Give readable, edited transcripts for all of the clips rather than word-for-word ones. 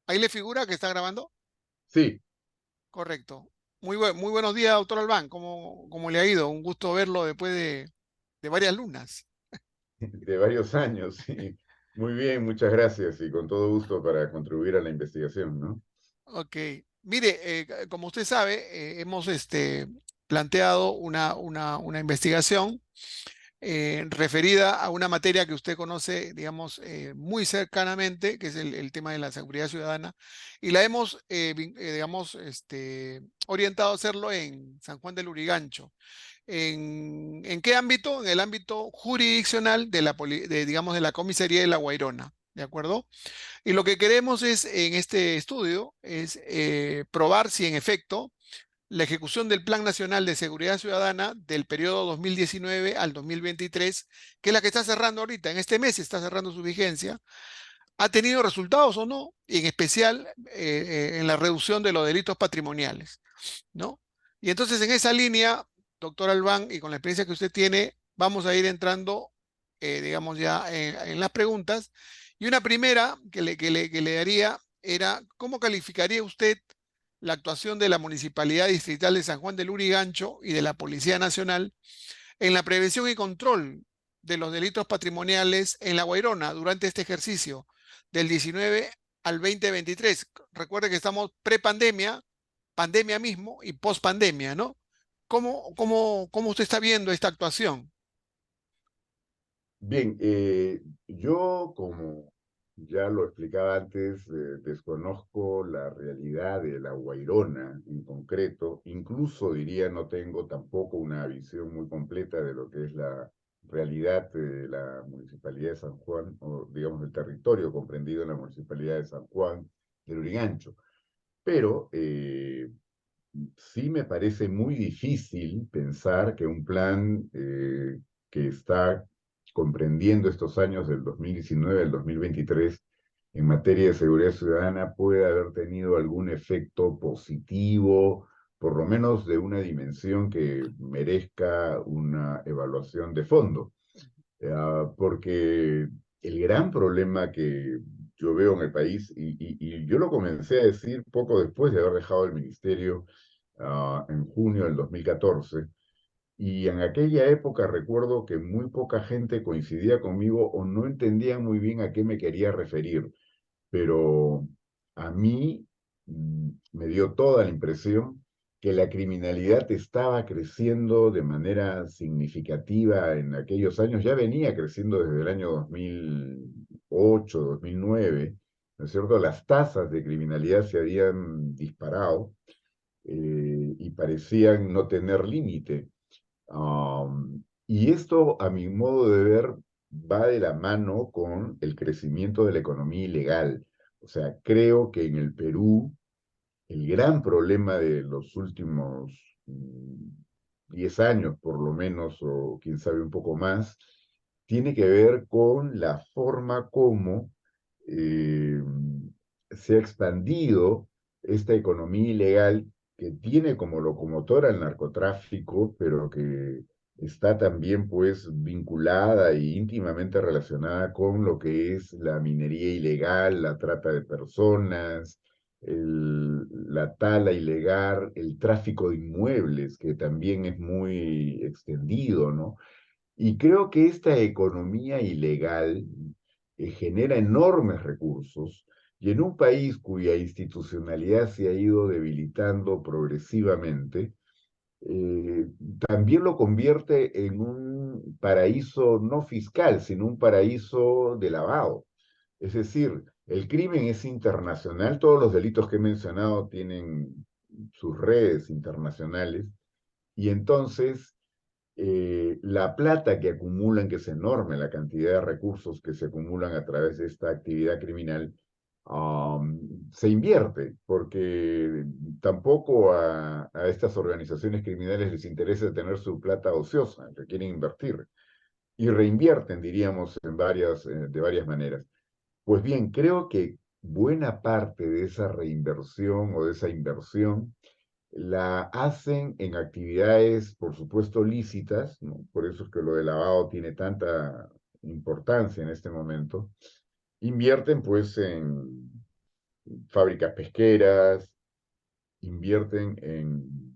Ahí le figura que está grabando. Sí, Correcto. Muy buenos días, doctor Albán. ¿Cómo le ha ido? Un gusto verlo después de varias lunas. de varios años, sí. Muy bien, muchas gracias y con todo gusto para contribuir a la investigación, ¿no? Ok. Mire, como usted sabe, hemos planteado una investigación referida a una materia que usted conoce, digamos, muy cercanamente, que es el tema de la seguridad ciudadana, y la hemos, digamos, orientado a hacerlo en San Juan del Lurigancho. ¿En qué ámbito? En el ámbito jurisdiccional digamos, de la comisaría de La Guairona, ¿de acuerdo? Y lo que queremos es, en este estudio, es probar si en efecto la ejecución del Plan Nacional de Seguridad Ciudadana del periodo 2019 al 2023, que es la que está cerrando ahorita, en este mes está cerrando su vigencia, ha tenido resultados o no, y en especial en la reducción de los delitos patrimoniales, ¿no? Y entonces en esa línea, doctor Albán, y con la experiencia que usted tiene, vamos a ir entrando, digamos ya, en las preguntas. Y una primera que le daría era, ¿cómo calificaría usted la actuación de la Municipalidad Distrital de San Juan del Lurigancho y de la Policía Nacional en la prevención y control de los delitos patrimoniales en La Guairona durante este ejercicio del 19 al 2023? Recuerde que estamos pre-pandemia, pandemia mismo y post-pandemia, ¿no? ¿Cómo usted está viendo esta actuación? Bien, yo, como ya lo explicaba antes, desconozco la realidad de La Guairona en concreto. Incluso diría no tengo tampoco una visión muy completa de lo que es la realidad de la Municipalidad de San Juan, o digamos el territorio comprendido en la Municipalidad de San Juan del Urigancho. Pero sí me parece muy difícil pensar que un plan que está comprendiendo estos años del 2019 al 2023 en materia de seguridad ciudadana puede haber tenido algún efecto positivo, por lo menos de una dimensión que merezca una evaluación de fondo. Porque el gran problema que yo veo en el país, y yo lo comencé a decir poco después de haber dejado el ministerio, en junio del 2014, y en aquella época recuerdo que muy poca gente coincidía conmigo o no entendía muy bien a qué me quería referir, pero a mí me dio toda la impresión que la criminalidad estaba creciendo de manera significativa en aquellos años, ya venía creciendo desde el año 2008, 2009, ¿no es cierto? Las tasas de criminalidad se habían disparado y parecían no tener límite. Y esto, a mi modo de ver, va de la mano con el crecimiento de la economía ilegal. O sea, creo que en el Perú el gran problema de los últimos 10 años, por lo menos, o quién sabe un poco más, tiene que ver con la forma como eh, se ha expandido esta economía ilegal que tiene como locomotora el narcotráfico, pero que está también pues vinculada e íntimamente relacionada con lo que es la minería ilegal, la trata de personas, la tala ilegal, el tráfico de inmuebles, que también es muy extendido, ¿no? Y creo que esta economía ilegal genera enormes recursos y en un país cuya institucionalidad se ha ido debilitando progresivamente, eh, también lo convierte en un paraíso no fiscal, sino un paraíso de lavado. Es decir, el crimen es internacional, todos los delitos que he mencionado tienen sus redes internacionales y entonces la plata que acumulan, que es enorme, la cantidad de recursos que se acumulan a través de esta actividad criminal, se invierte, porque tampoco a estas organizaciones criminales les interesa tener su plata ociosa, requieren invertir y reinvierten, diríamos, de varias maneras. Pues bien, creo que buena parte de esa reinversión o de esa inversión la hacen en actividades, por supuesto, lícitas, ¿no? Por eso es que lo de lavado tiene tanta importancia en este momento. Invierten pues fábricas pesqueras, invierten en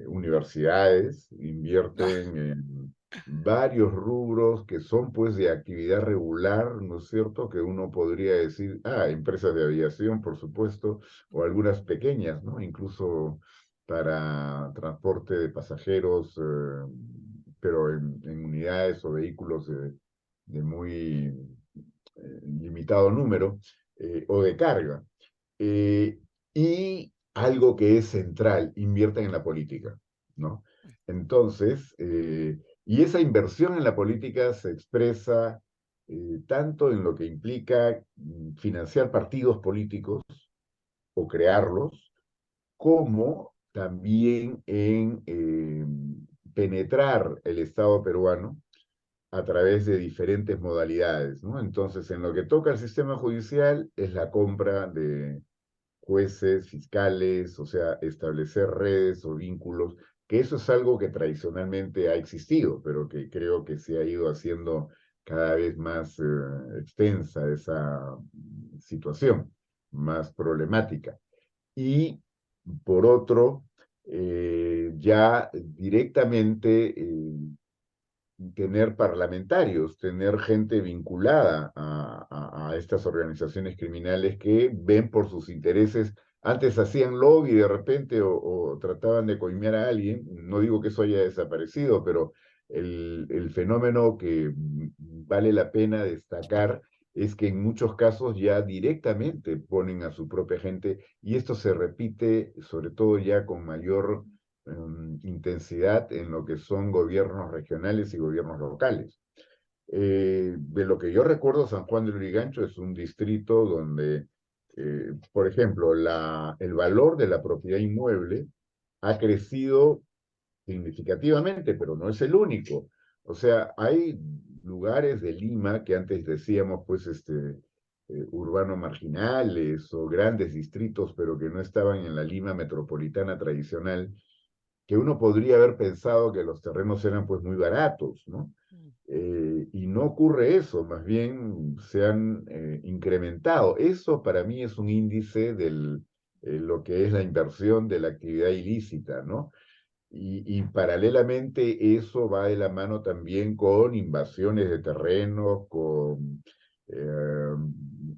universidades, Ah, invierten en varios rubros que son pues de actividad regular, ¿no es cierto? Que uno podría decir, empresas de aviación, por supuesto, o algunas pequeñas, ¿no? Incluso para transporte de pasajeros, pero en unidades o vehículos de muy limitado número, o de carga. Eh, y algo que es central, invierten en la política, ¿no? Entonces, y esa inversión en la política se expresa tanto en lo que implica financiar partidos políticos o crearlos, como también en penetrar el Estado peruano a través de diferentes modalidades, ¿no? Entonces, en lo que toca al sistema judicial es la compra de jueces, fiscales, o sea, establecer redes o vínculos, que eso es algo que tradicionalmente ha existido, pero que creo que se ha ido haciendo cada vez más extensa esa situación, más problemática. Y por otro, ya directamente tener parlamentarios, tener gente vinculada a estas organizaciones criminales que ven por sus intereses. Antes hacían lobby de repente o trataban de coimear a alguien. No digo que eso haya desaparecido, pero el fenómeno que vale la pena destacar es que en muchos casos ya directamente ponen a su propia gente y esto se repite sobre todo ya con mayor intensidad en lo que son gobiernos regionales y gobiernos locales. De lo que yo recuerdo, San Juan de Lurigancho es un distrito donde, por ejemplo, el valor de la propiedad inmueble ha crecido significativamente, pero no es el único. O sea, hay lugares de Lima que antes decíamos, pues, urbano marginales o grandes distritos, pero que no estaban en la Lima metropolitana tradicional, que uno podría haber pensado que los terrenos eran pues muy baratos, ¿no? Y no ocurre eso, más bien se han incrementado. Eso para mí es un índice de lo que es la inversión de la actividad ilícita, ¿no? Y paralelamente eso va de la mano también con invasiones de terrenos, con eh,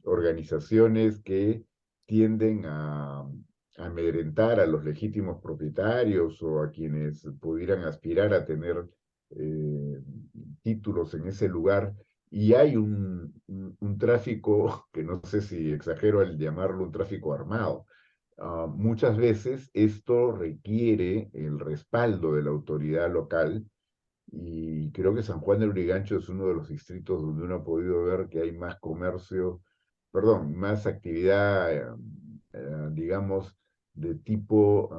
organizaciones que tienden a amedrentar a los legítimos propietarios o a quienes pudieran aspirar a tener eh, títulos en ese lugar. Y hay un tráfico, que no sé si exagero al llamarlo un tráfico armado. Muchas veces esto requiere el respaldo de la autoridad local y creo que San Juan de Lurigancho es uno de los distritos donde uno ha podido ver que hay más comercio, perdón, más actividad, digamos, de tipo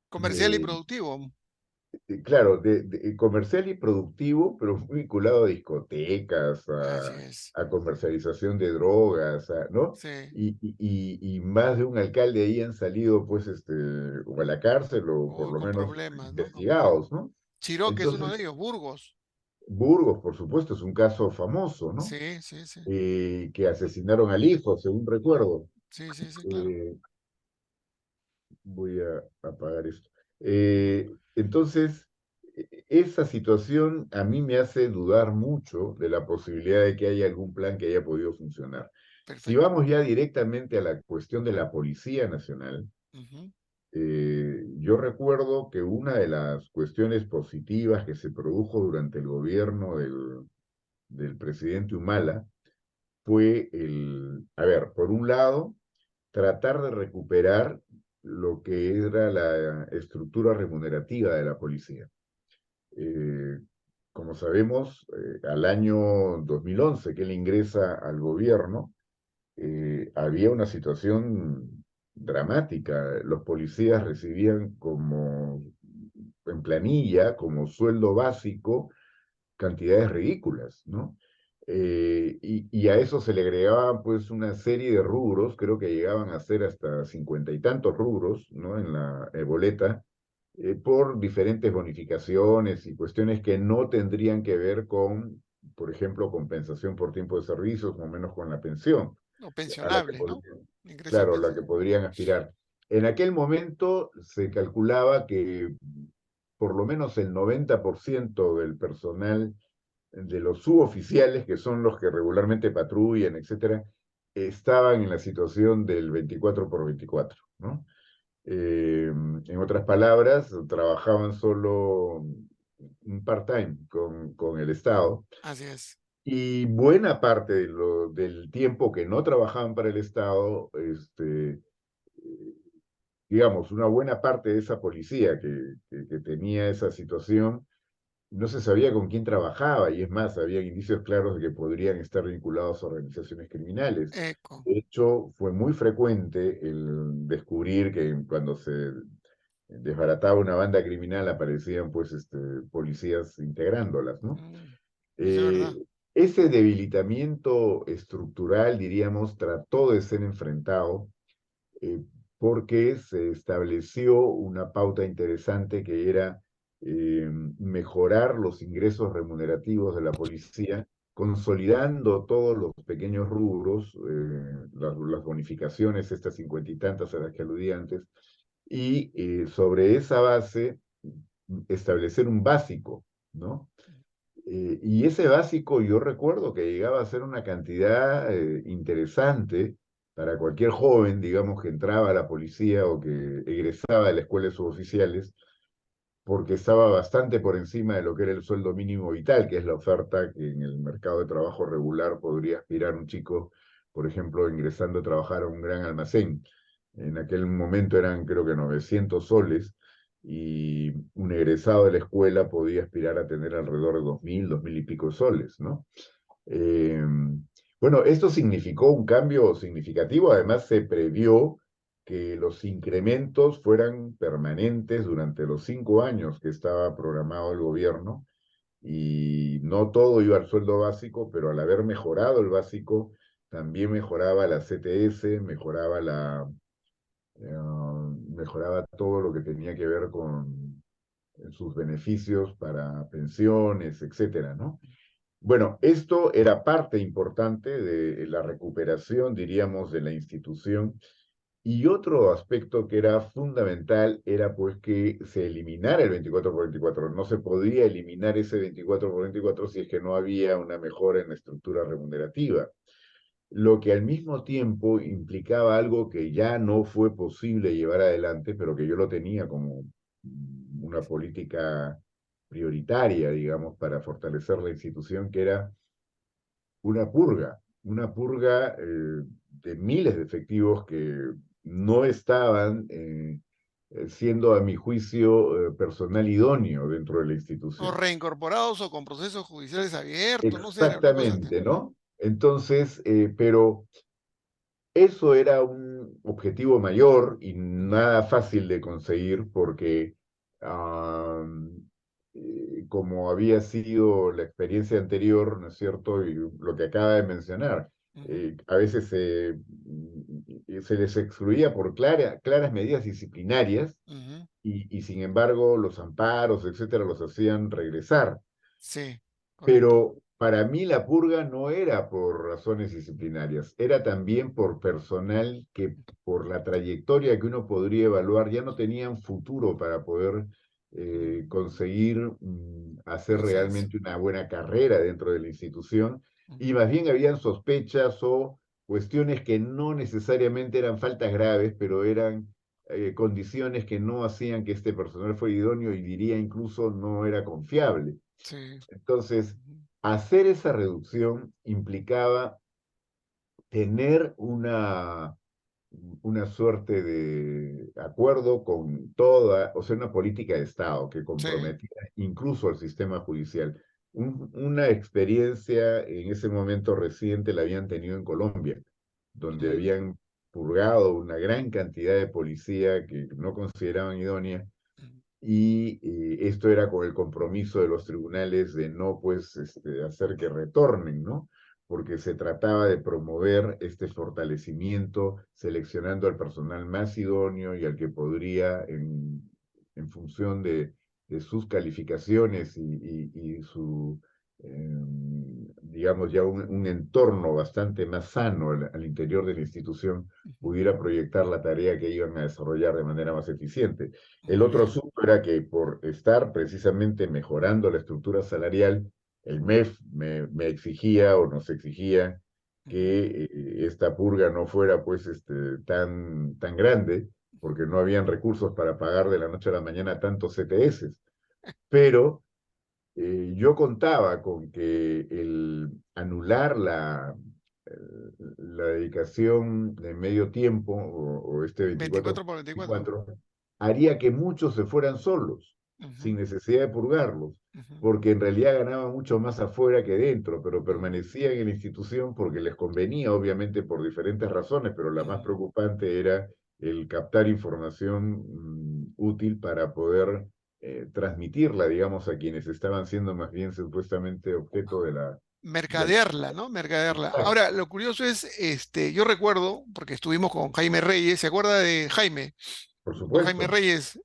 comercial y de, productivo. claro, comercial y productivo, pero muy vinculado a discotecas, Así es. a comercialización de drogas, ¿no? Sí. Y más de un alcalde ahí han salido, pues, o a la cárcel o por O lo con menos problemas, ¿no? Con problemas. investigados, ¿no? Chiroque es uno de Entonces, ellos, Burgos. Burgos, por supuesto, es un caso famoso, ¿no? Sí, sí, sí. Que asesinaron al hijo, según recuerdo. Sí, sí, sí, claro. Eh, Voy a apagar esto. Ujú. Entonces, esa situación a mí me hace dudar mucho de la posibilidad de que haya algún plan que haya podido funcionar. Si Perfecto. vamos ya directamente a la cuestión de la Policía Nacional, Ujú. yo recuerdo que una de las cuestiones positivas que se produjo durante el gobierno del presidente Humala fue a ver, por un lado, tratar de recuperar lo que era la estructura remunerativa de la policía. Eh, Como sabemos, al año 2011 que él ingresa al gobierno, había una situación dramática. Los policías recibían como en planilla, como sueldo básico, cantidades ridículas, ¿no? Y a eso se le agregaban pues una serie de rubros, creo que llegaban a ser hasta 50 y tantos rubros, ¿no? En la boleta, por diferentes bonificaciones y cuestiones que no tendrían que ver con por ejemplo, compensación por tiempo de servicio, o menos con la pensión, O a la que pensionable, ¿no? podrían, Ingreso claro, a la pensión. que podrían aspirar. En aquel momento se calculaba que por lo menos el 90% del personal de los suboficiales, que son los que regularmente patrullan, etcétera, estaban en la situación del 24 por 24, ¿no? En otras palabras, trabajaban solo un part-time con el Estado Así es. y buena parte del tiempo que no trabajaban para el Estado, digamos, una buena parte de esa policía que tenía esa situación, no se sabía con quién trabajaba y es más, había indicios claros de que podrían estar vinculados a organizaciones criminales. Eco. De hecho, fue muy frecuente el descubrir que cuando se desbarataba una banda criminal aparecían pues policías integrándolas, ¿no? Mm, eso es Eh, verdad. Ese debilitamiento estructural, diríamos, trató de ser enfrentado eh, porque se estableció una pauta interesante que era mejorar los ingresos remunerativos de la policía, consolidando todos los pequeños rubros, las bonificaciones, estas 50 y tantas a las que aludí antes, y sobre esa base establecer un básico, ¿no? Y ese básico yo recuerdo que llegaba a ser una cantidad interesante para cualquier joven, digamos, que entraba a la policía o que egresaba de la escuela de suboficiales, porque estaba bastante por encima de lo que era el sueldo mínimo vital, que es la oferta que en el mercado de trabajo regular podría aspirar un chico, por ejemplo, ingresando a trabajar a un gran almacén. En aquel momento eran creo que 900 soles y un egresado de la escuela podía aspirar a tener alrededor de 2000 y pico soles, ¿no? Eh, bueno, esto significó un cambio significativo, además se previó que los incrementos fueran permanentes durante los 5 años que estaba programado el gobierno y no todo iba al sueldo básico, pero al haber mejorado el básico, también mejoraba la CTS, mejoraba todo lo que tenía que ver con sus beneficios para pensiones, etcétera, ¿no? Bueno, esto era parte importante de la recuperación, diríamos, de la institución. Y otro aspecto que era fundamental era pues que se eliminara el 24 por 24. No se podía eliminar ese 24 por 24 si es que no había una mejora en la estructura remunerativa, lo que al mismo tiempo implicaba algo que ya no fue posible llevar adelante, pero que yo lo tenía como una política prioritaria, digamos, para fortalecer la institución, que era una purga de miles de efectivos que no estaban siendo, a mi juicio, personal idóneo dentro de la O institución. reincorporados o con procesos judiciales abiertos, no sé, era una cosa así. Exactamente, ¿no? Entonces, pero eso era un objetivo mayor y Ujú, nada fácil de conseguir porque, como había sido la experiencia anterior, ¿no es cierto? Y lo que acaba de mencionar, ujú, a veces se les excluía por claras medidas disciplinarias ujú. y sin embargo los amparos, etcétera, los hacían regresar. Sí, correcto. Pero para mí la purga no era por razones disciplinarias, era también por personal que por la trayectoria que uno podría evaluar ya no tenían futuro para poder Mm, conseguir hacer ascenso. realmente una buena carrera dentro de la institución y Ujú, más bien habían sospechas o cuestiones que no necesariamente eran faltas graves, pero eran condiciones que no hacían que este personal fuera idóneo y diría incluso no era confiable. sí. Entonces, Ujú, hacer esa reducción implicaba tener una suerte de acuerdo con toda, o sea, una política de Estado que sí. comprometiera incluso al sistema judicial. Una experiencia en ese momento reciente la habían tenido en Colombia, donde Mm, habían purgado una gran cantidad de policía que no consideraban idónea mm, y esto era con el compromiso de los tribunales de no pues hacer que retornen, ¿no? Porque se trataba de promover este fortalecimiento, seleccionando al personal más idóneo y al que podría, en función de sus calificaciones y su digamos, ya un entorno bastante más sano al interior de la institución, Ujú, pudiera proyectar la tarea que iban a desarrollar de manera más eficiente. El muy otro bien. asunto era que por estar precisamente mejorando la estructura salarial, el MEF me exigía o nos exigía Ujú, que esta purga no fuera pues tan grande, porque no habían recursos para pagar de la noche a la mañana tantos CTS. Pero yo contaba con que el anular eh, la dedicación de medio tiempo o este 24 24 por por 24. 24 haría que muchos se fueran solos, sin Ujú, necesidad de purgarlos, ujú, porque en realidad ganaban mucho más afuera que dentro, pero ujú, permanecían en la institución porque les convenía, obviamente por diferentes razones, pero la más ujú. preocupante era el captar información útil para poder transmitirla, digamos, a quienes estaban siendo más bien supuestamente objeto de la... Mercadearla, ¿no? Mercadearla. Ahora, Exacto, lo curioso es, yo recuerdo, porque estuvimos con Jaime Reyes, ¿se acuerda de Jaime? por Don Jaime supuesto. Reyes,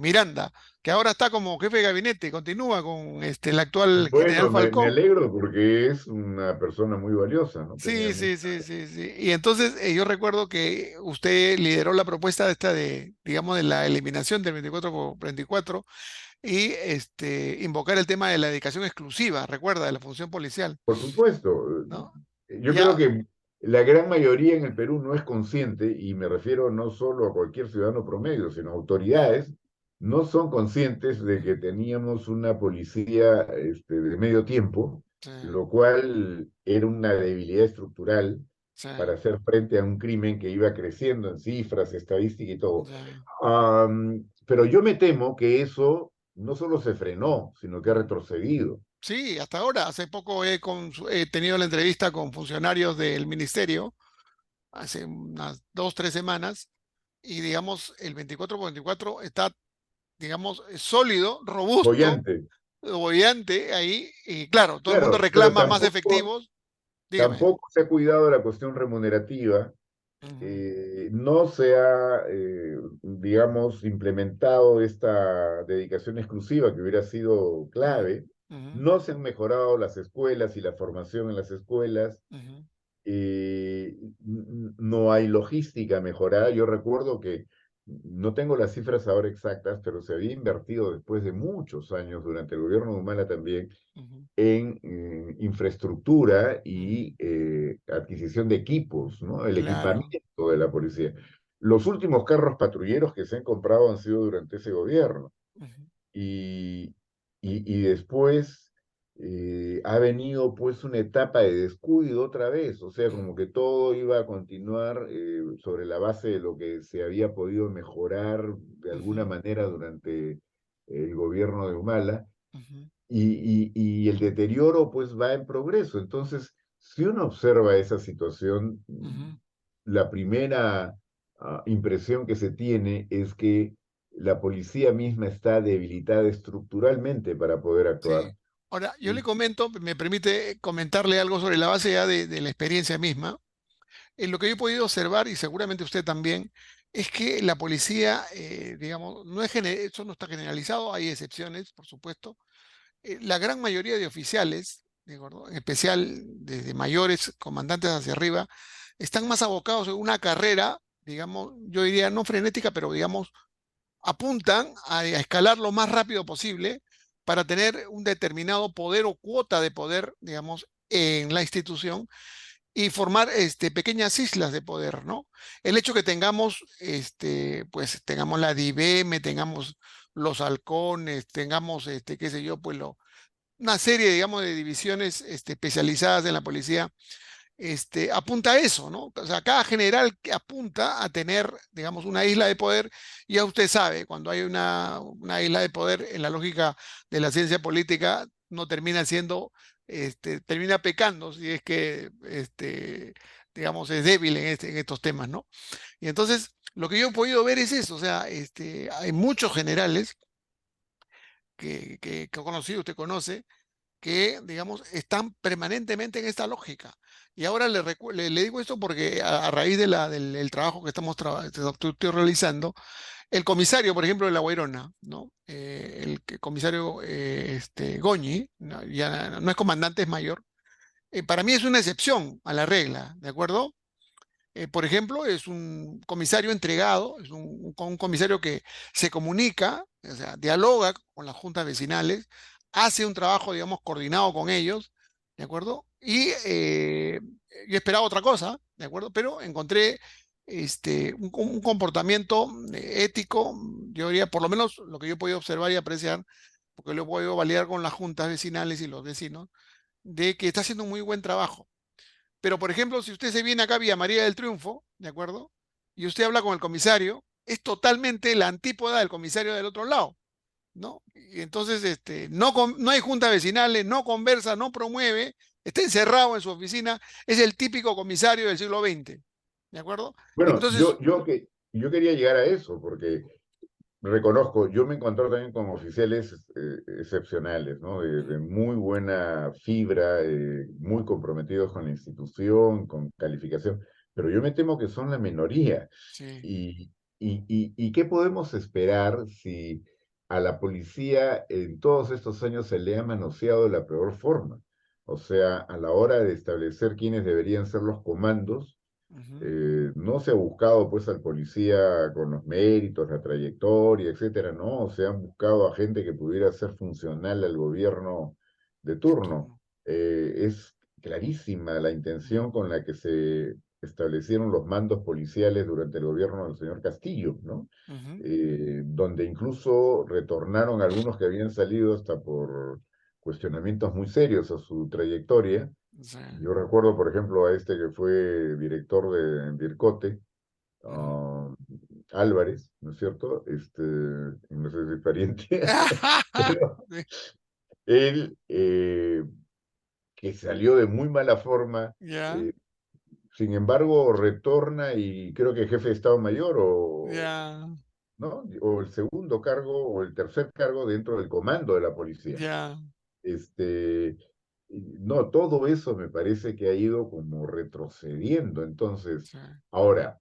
Miranda, que ahora está como jefe de gabinete, continúa con el actual general Bueno, me Falcón. alegro porque es una persona muy valiosa, ¿no? Tenía Sí, mucho... sí, sí, sí, sí. Y entonces yo recuerdo que usted lideró la propuesta esta de, digamos, de la eliminación del 24 por 24 y invocar el tema de la dedicación exclusiva, recuerda, de la función policial, Por supuesto. ¿no? Yo creo Ya. que la gran mayoría en el Perú no es consciente, y me refiero no solo a cualquier ciudadano promedio, sino a autoridades, no son conscientes de que Ujú, teníamos una policía de medio tiempo, sí, lo cual era una debilidad estructural sí, para hacer frente a un crimen que iba creciendo en cifras, estadística y todo. ya. Pero yo me temo que eso no solo se frenó, sino que ha Ujú. retrocedido. Sí, hasta ahora. Hace poco he tenido la entrevista con funcionarios del ministerio, hace unas 2, 3 semanas, y digamos, el 24 por 24 está, digamos, sólido, robusto, Boyante. boyante ahí, y claro, todo el mundo Claro, pero reclama más efectivos. Dígame. tampoco se ha cuidado la cuestión remunerativa, Ujú, no se ha, digamos, implementado esta dedicación exclusiva que hubiera sido ujú, clave, ujú, no se han mejorado las escuelas y la formación en las escuelas, ujú, no hay logística mejorada. Yo recuerdo que, no tengo las cifras ahora exactas, pero se había invertido después de muchos años, durante el gobierno de Humala también, ujú, en infraestructura ujú. y adquisición de equipos, ¿no? El Claro. equipamiento de la policía. Los últimos carros patrulleros que se han comprado han sido durante ese gobierno. Ujú, Y, y después ha venido pues una etapa de descuido otra vez, o sea, ujú, como que todo iba a continuar sobre la base de lo que se había podido mejorar de alguna ujú, manera durante el gobierno de Humala, ujú, y el deterioro pues va en progreso. Entonces, si uno observa esa situación, ujú. la primera impresión que se tiene es que la policía misma está debilitada estructuralmente para poder Sí. actuar. Ahora, yo le Y, comento, me permite comentarle algo sobre la base ya de la experiencia misma. En lo que yo he podido observar, y seguramente usted también, es que la policía, digamos, eso no está generalizado, hay excepciones, por supuesto. La gran mayoría de oficiales, ¿de acuerdo? En especial desde mayores, comandantes hacia arriba, están más abocados en una carrera, digamos, yo diría no frenética, pero digamos, apuntan a escalar lo más rápido posible para tener un determinado poder o cuota de poder, digamos, en la institución y formar pequeñas islas de poder, ¿no? El hecho que tengamos, pues tengamos la DIVM, tengamos los halcones, tengamos, qué sé yo, pues una serie, digamos, de divisiones especializadas en la policía, apunta a eso, ¿no? O sea, cada general que apunta a tener, digamos, una isla de poder, y ya usted sabe, cuando hay una isla de poder, en la lógica de la ciencia política, no termina siendo, termina pecando si es que, digamos, es débil en estos temas, ¿no? Y entonces, lo que yo he podido ver es eso, o sea, hay muchos generales que he conocido, usted conoce, que, digamos, están permanentemente en esta lógica. Y ahora le digo esto porque a raíz del trabajo que estoy realizando, el comisario, por ejemplo, de La Guairona, ¿no? Comisario Goñi, ¿no? Ya no es comandante, es mayor. Para mí es una excepción a la regla, ¿de acuerdo? Por ejemplo, es un comisario entregado, es un comisario que se comunica, o sea, dialoga con las juntas vecinales, hace un trabajo, digamos, coordinado con ellos, ¿de acuerdo? Y yo esperaba otra cosa, ¿de acuerdo? Pero encontré un comportamiento ético, yo diría, por lo menos lo que yo he podido observar y apreciar, porque lo he podido validar con las juntas vecinales y los vecinos, de que está haciendo un muy buen trabajo. Pero, por ejemplo, si usted se viene acá vía María del Triunfo, ¿de acuerdo? Y usted habla con el comisario, es totalmente la antípoda del comisario del otro lado, ¿no? Y entonces, no hay juntas vecinales, no conversa, no promueve, está encerrado en su oficina, es el típico comisario del siglo XX, ¿de acuerdo? Bueno, Entonces, yo quería llegar a eso, porque reconozco, yo me encontré también con oficiales excepcionales, ¿no? De muy buena fibra, muy comprometidos con la institución, con calificación, pero yo me temo que son la minoría. sí, ¿Y, y qué podemos esperar si a la policía en todos estos años se le ha manoseado de la peor forma? O sea, a la hora de establecer quiénes deberían ser los comandos, ujú, no se ha buscado pues al policía con los méritos, la trayectoria, etcétera, no, se han buscado a gente que pudiera ser funcional al gobierno de de turno. turno, Es clarísima la ujú, intención con la que se establecieron los mandos policiales durante el gobierno del señor Castillo, ¿no? ujú, Donde incluso retornaron algunos que habían salido hasta por cuestionamientos muy serios a su trayectoria. sí, Yo recuerdo, por ejemplo, a este que fue director de Dircote, ujú. ah, Álvarez, ¿no es cierto? No sé si es pariente, pero Sí, él, que salió de muy mala forma, ya, eh, sin embargo, retorna y creo que jefe de Estado Mayor ya, ¿no? O el segundo cargo o el tercer cargo dentro del comando de la policía. ya, Este, no, todo eso me parece que ha ido como retrocediendo. Entonces, sí, ahora,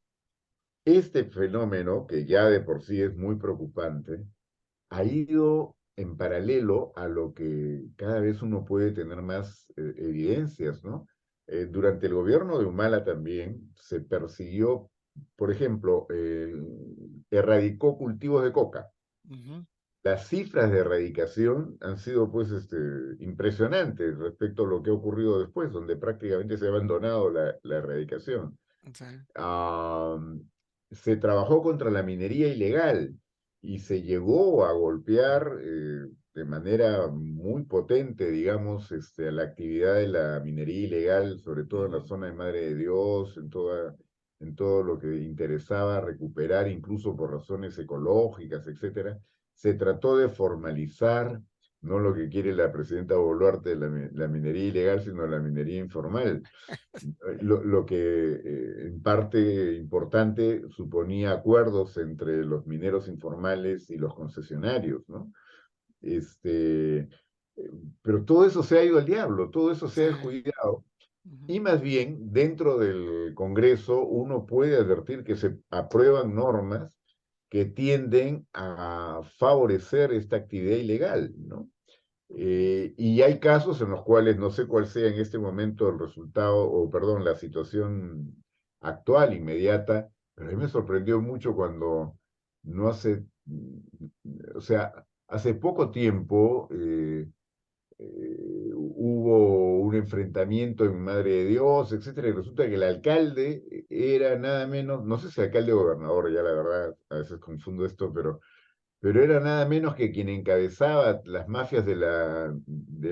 este fenómeno, que ya de por sí es muy preocupante, ha ido en paralelo a lo que cada vez uno puede tener más evidencias, ¿no? Durante el gobierno de Humala también se persiguió, por ejemplo, erradicó cultivos de coca. ujú, Las cifras de erradicación han sido pues impresionantes respecto a lo que ha ocurrido después, donde prácticamente se ha abandonado la erradicación. sí, Ah, Se trabajó contra la minería ilegal y se llegó a golpear de manera muy potente, digamos, a la actividad de la minería ilegal, sobre todo en la ujú, zona de Madre de Dios, en todo lo que interesaba recuperar, incluso por razones ecológicas, etcétera. Se trató de formalizar no lo que quiere la presidenta Boluarte, la minería ilegal, sino la minería informal, lo que en parte importante suponía acuerdos entre los mineros informales y los concesionarios, ¿no? Pero todo eso se ha ido al diablo, todo eso se sí, ha descuidado. ujú, Y más bien, dentro del Congreso, uno puede advertir que se aprueban normas que tienden a favorecer esta actividad ilegal, ¿no? Y hay casos en los cuales no sé cuál sea en este momento el resultado, o perdón, la situación actual, inmediata, pero a mí me sorprendió mucho cuando no hace, o sea, hace poco tiempo hubo un enfrentamiento en Madre de Dios, etcétera, y resulta que el alcalde era nada menos, no sé si alcalde o gobernador, ya la verdad, a veces confundo esto, pero era nada menos que quien encabezaba las mafias de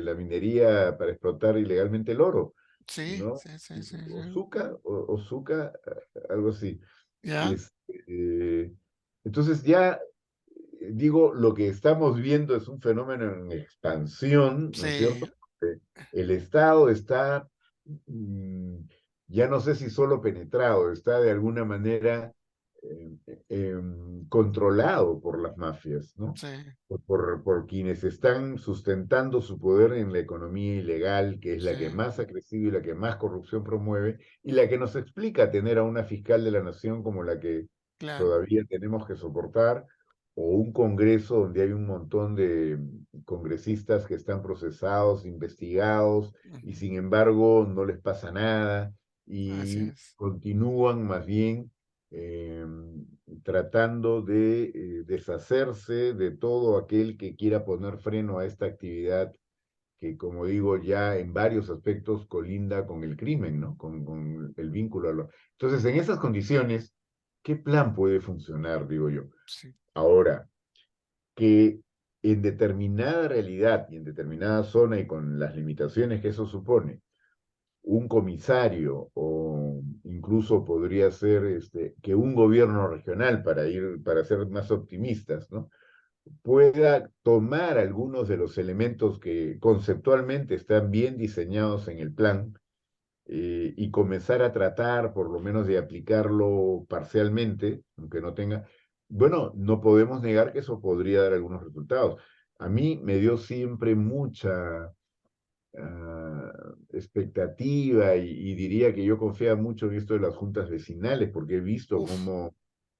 la minería para explotar ilegalmente el oro, sí, ¿no? sí, sí, sí, sí, Ozuka, Ozuka, algo así. ya, Este, entonces ya, digo, lo que estamos viendo es un fenómeno en expansión, ¿no es sí, cierto? El Estado está, mm, ya no sé si solo penetrado, está de alguna manera controlado por las mafias, ¿no? sí, Por quienes están sustentando su poder en la economía ilegal, que es sí, la que más ha crecido y la que más corrupción promueve, y la que nos explica tener a una fiscal de la nación como la que claro. todavía tenemos que soportar, o un Congreso donde hay un montón de congresistas que están procesados, investigados, y Ujú. sin embargo no les pasa nada, Así y es. continúan más bien eh, tratando de deshacerse de todo aquel que quiera poner freno a esta actividad que, como digo, ya en varios aspectos colinda con el crimen, ¿no? Con el vínculo a lo... Entonces, en esas condiciones, ¿qué plan puede funcionar, digo yo? Sí. Ahora, que en determinada realidad y en determinada zona y con las limitaciones que eso supone, un comisario o incluso podría ser que un gobierno regional para ser más optimistas, ¿no? Pueda tomar algunos de los elementos que conceptualmente están bien diseñados en el plan y comenzar a tratar por lo menos de aplicarlo parcialmente, aunque no tenga, bueno, no podemos negar que eso podría dar algunos resultados. A mí me dio siempre mucha expectativa y diría que yo confiaba mucho en esto de las juntas vecinales porque he visto Uf,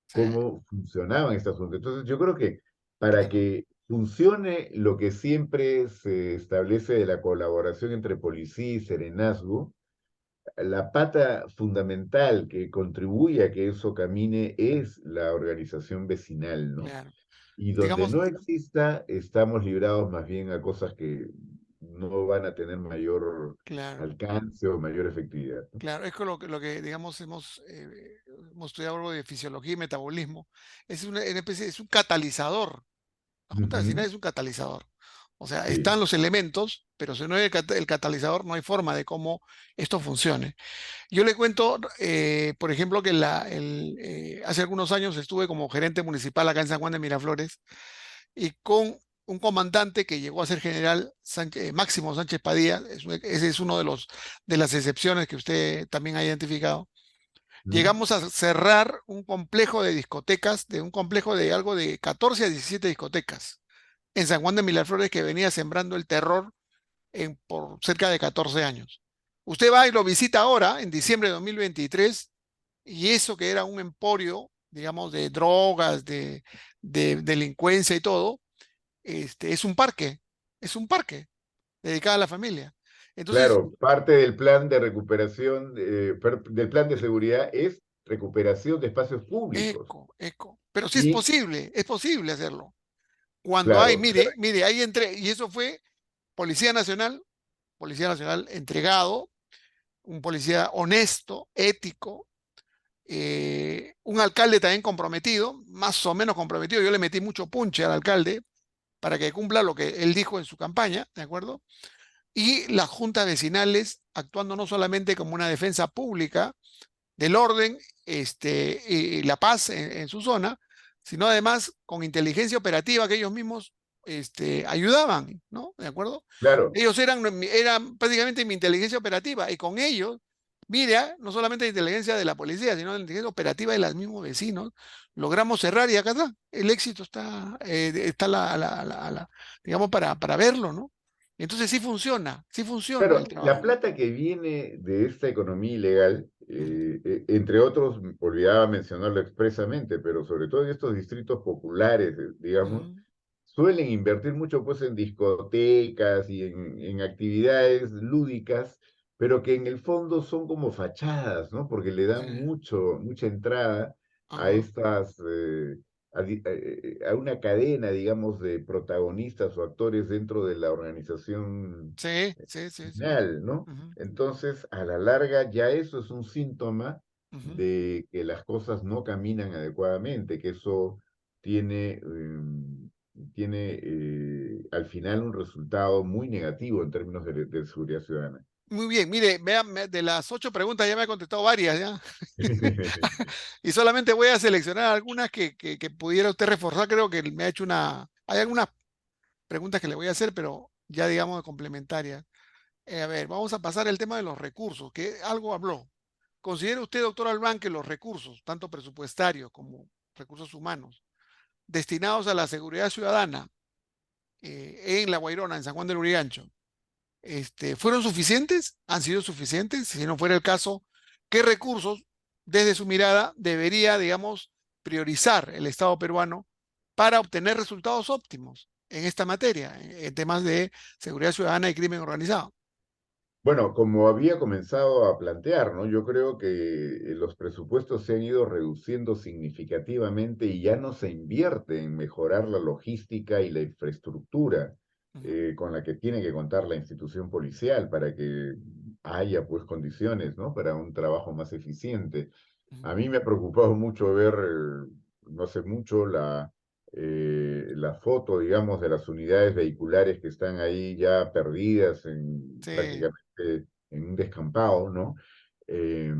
sí, cómo funcionaban estas juntas. Entonces, yo creo que para claro. que funcione lo que siempre se establece de la colaboración entre policía y serenazgo, la pata fundamental que contribuye a que eso camine es la organización vecinal, ¿no? Claro. Y donde Digamos, no exista, estamos librados más bien a cosas que no van a tener mayor claro, alcance o mayor efectividad, ¿no? claro. Es con lo que digamos, hemos estudiado algo de fisiología y metabolismo. Es una especie, es un catalizador. La Junta Vecinal Ujú, es un catalizador. O sea, sí. están los elementos, pero si no hay el catalizador, no hay forma de cómo esto funcione. Yo le cuento, por ejemplo, que hace algunos años estuve como gerente municipal acá en San Juan de Miraflores y con un comandante que llegó a ser general Máximo Sánchez Padilla, ese es uno de de las excepciones que usted también ha identificado. ¿Mm? Llegamos a cerrar un complejo de discotecas, de un complejo de algo de 14 a 17 discotecas en San Juan de Miraflores que venía sembrando el terror por cerca de 14 años. Usted va y lo visita ahora, en diciembre de 2023, y eso que era un emporio, digamos, de drogas, de delincuencia y todo, es un parque dedicado a la familia. Entonces, Claro, parte del plan de recuperación, del plan de seguridad es recuperación de espacios públicos. eco. Pero sí Y es posible hacerlo. Cuando hay, claro, mire, ahí entre, y eso fue Policía Nacional entregado, un policía honesto, ético, un alcalde también comprometido, más o menos comprometido. Yo le metí mucho punche al alcalde para que cumpla lo que él dijo en su campaña, ¿de acuerdo? Y las juntas vecinales actuando no solamente como una defensa pública del orden y la paz en su zona, sino además con inteligencia operativa que ellos mismos ayudaban, ¿no? ¿De acuerdo? claro, Ellos eran prácticamente mi inteligencia operativa y con ellos, mira, no solamente la inteligencia de la policía, sino la inteligencia operativa de los mismos vecinos, logramos cerrar y acá está, el éxito está digamos, para verlo, ¿no? Entonces sí funciona el claro, la trabajo. plata que viene de esta economía ilegal, Ujú, entre otros, olvidaba mencionarlo expresamente, pero sobre todo en estos distritos populares, digamos, ujú, suelen invertir mucho pues en discotecas y en actividades lúdicas, pero que en el fondo son como fachadas, ¿no? Porque le sí, dan mucha entrada a ajá. estas, a una cadena, digamos, de protagonistas o actores dentro de la organización Sí, sí, sí, sí. final, ¿no? Ujú, Entonces, a la larga, ya eso es un síntoma ujú. de que las cosas no caminan adecuadamente, que eso tiene, al final un resultado muy negativo en términos de seguridad ciudadana. Muy bien, mire, vean, de las 8 preguntas ya me ha contestado varias, ¿ya? Y solamente voy a seleccionar algunas que pudiera usted reforzar. Creo que me ha hecho hay algunas preguntas que le voy a hacer, pero ya digamos complementarias. A ver, vamos a pasar el tema de los recursos, que algo habló. ¿Considera usted, doctor Albán, que los recursos, tanto presupuestarios como recursos humanos, destinados a la seguridad ciudadana en La Guairona, en San Juan del Urigancho, ¿fueron suficientes? ¿Han sido suficientes? Si no fuera el caso, ¿qué recursos, desde su mirada, debería, digamos, priorizar el Estado peruano para obtener resultados óptimos en esta materia, en temas de seguridad ciudadana y crimen organizado? Bueno, como había comenzado a plantear, ¿no? Yo creo que los presupuestos se han ido reduciendo significativamente y ya no se invierte en mejorar la logística y la infraestructura Ujú, con la que tiene que contar la institución policial para que haya pues condiciones, ¿no? Para un trabajo más eficiente. ujú, A mí me ha preocupado mucho ver, no hace mucho, la foto, digamos, de las unidades vehiculares que están ahí ya perdidas en sí, prácticamente en un descampado, ¿no? Eh,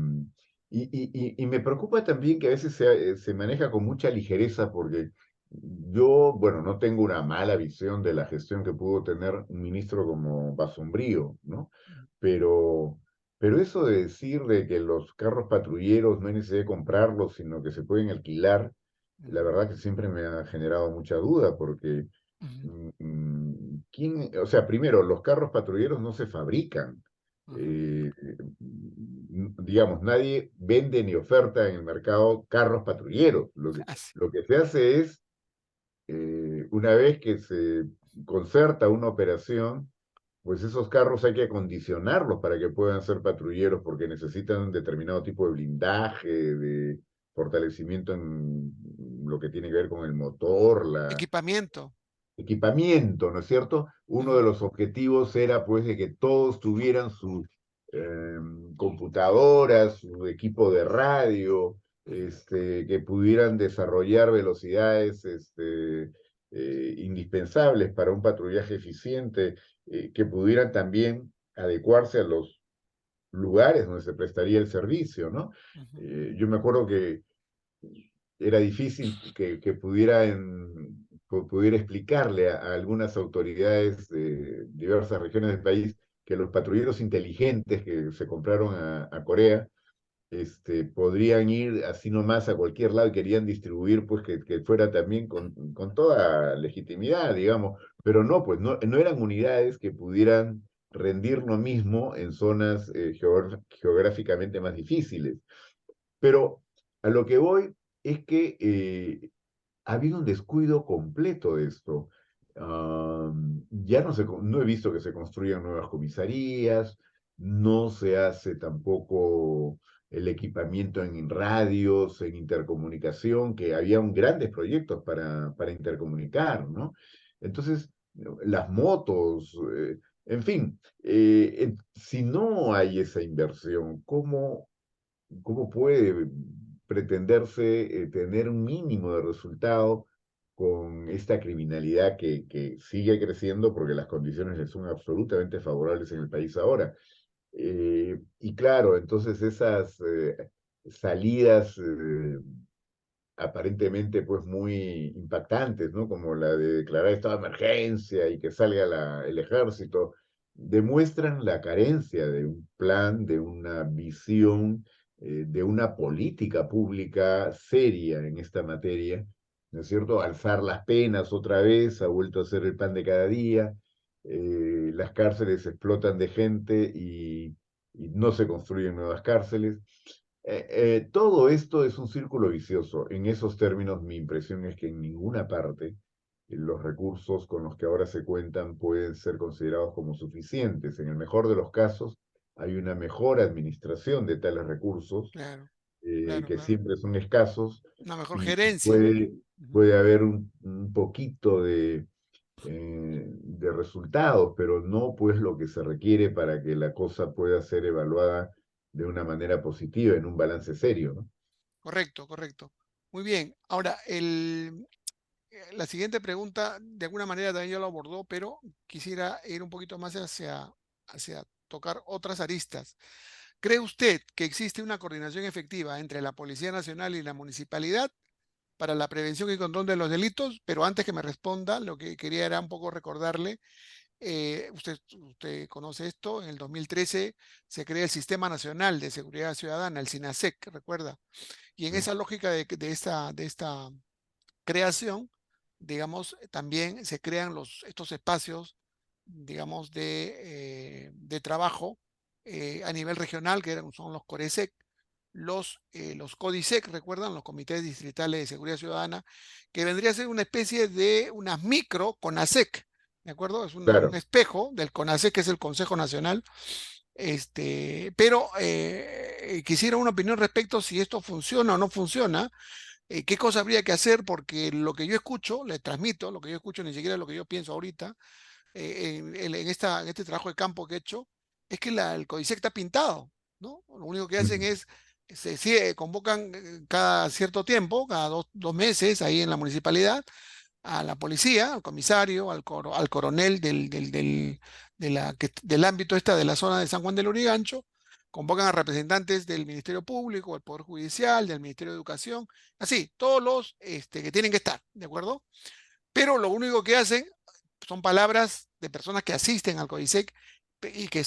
y me preocupa también que a veces se maneja con mucha ligereza porque yo, bueno, no tengo una mala visión de la gestión que pudo tener un ministro como Basombrío, ¿no? Pero, pero eso de decir de que los carros patrulleros no hay necesidad de comprarlos, sino que se pueden alquilar, la ujú, verdad que siempre me ha generado mucha duda porque ujú, ¿quién? O sea, primero, los carros patrulleros no se fabrican. ujú. Eh, digamos, nadie vende ni oferta en el mercado carros patrulleros. Así. Lo que se hace es, una vez que se concerta una operación, pues esos carros hay que acondicionarlos para que puedan ser patrulleros porque necesitan un determinado tipo de blindaje, de fortalecimiento en lo que tiene que ver con el motor, la Equipamiento. equipamiento, ¿no es cierto? Uno de Ujú, los objetivos era pues de que todos tuvieran su eh, computadoras, su equipo de radio, ujú, que pudieran desarrollar velocidades indispensables para un patrullaje eficiente, que pudieran también adecuarse a los lugares donde se prestaría el servicio, ¿no? ujú, Yo me acuerdo que era difícil que pudiera explicarle a algunas autoridades de diversas regiones del país que los patrulleros inteligentes que se compraron a Corea podrían ir así nomás a cualquier lado y querían distribuir, pues que fuera también con toda legitimidad, digamos, pero no, pues no eran unidades que pudieran rendir lo mismo en zonas geográficamente más difíciles. Pero a lo que voy es que ha habido un descuido completo de esto. Ya no he visto que se construyan nuevas comisarías, no se hace tampoco el equipamiento en radios, en intercomunicación, que había grandes proyectos para intercomunicar, ¿no? Entonces, las motos, en fin, si no hay esa inversión, ¿cómo puede pretenderse tener un mínimo de resultado con esta criminalidad que sigue creciendo porque las condiciones le son absolutamente favorables en el país ahora? Y claro, entonces esas salidas aparentemente pues muy impactantes, ¿no? Como la de declarar estado de emergencia y que salga el ejército, demuestran la carencia de un plan, de una visión, de una política pública seria en esta materia, ¿no es cierto? Alzar las penas otra vez ha vuelto a ser el pan de cada día, las cárceles explotan de gente y no se construyen nuevas cárceles. Todo esto es un círculo vicioso. En esos términos, mi impresión es que en ninguna parte los recursos con los que ahora se cuentan pueden ser considerados como suficientes. En el mejor de los casos, hay una mejor administración de tales recursos, claro, claro, que claro. siempre son escasos, Una mejor y gerencia. Ujú, puede haber un poquito de resultados, pero no pues lo que se requiere para que la cosa pueda ser evaluada de una manera positiva, en un balance serio, ¿no? correcto, correcto. Muy bien. Ahora, la siguiente pregunta, de alguna manera también ya lo abordó, pero quisiera ir un poquito más hacia tocar otras aristas. ¿Cree usted que existe una coordinación efectiva entre la Policía Nacional y la municipalidad para la prevención y control de los delitos? Pero antes que me responda, lo que quería era un poco recordarle, usted conoce esto, en el 2013 se crea el Sistema Nacional de Seguridad Ciudadana, el SINASEC, recuerda. Y en ¿No? esa lógica de esta creación, digamos, también se crean estos espacios, digamos, de trabajo a nivel regional, son los CORESEC, los CODISEC, ¿recuerdan? Los Comités Distritales de Seguridad Ciudadana, que vendría a ser una especie de unas micro CONASEC, ¿de acuerdo? Es un Claro. espejo del CONASEC, que es el Consejo Nacional, pero quisiera una opinión respecto si esto funciona o no funciona, qué cosa habría que hacer, porque lo que yo escucho, le transmito, lo que yo escucho ni siquiera es lo que yo pienso ahorita, en este trabajo de campo que he hecho, es que el CODICEC está pintado, ¿no? Lo único que hacen es, convocan cada cierto tiempo, cada dos meses ahí en la municipalidad, a la policía, al comisario, al coronel del ámbito de la zona de San Juan del Lurigancho, convocan a representantes del Ministerio Público, del Poder Judicial, del Ministerio de Educación, así, todos los que tienen que estar, ¿de acuerdo? Pero lo único que hacen son palabras de personas que asisten al CODISEC y que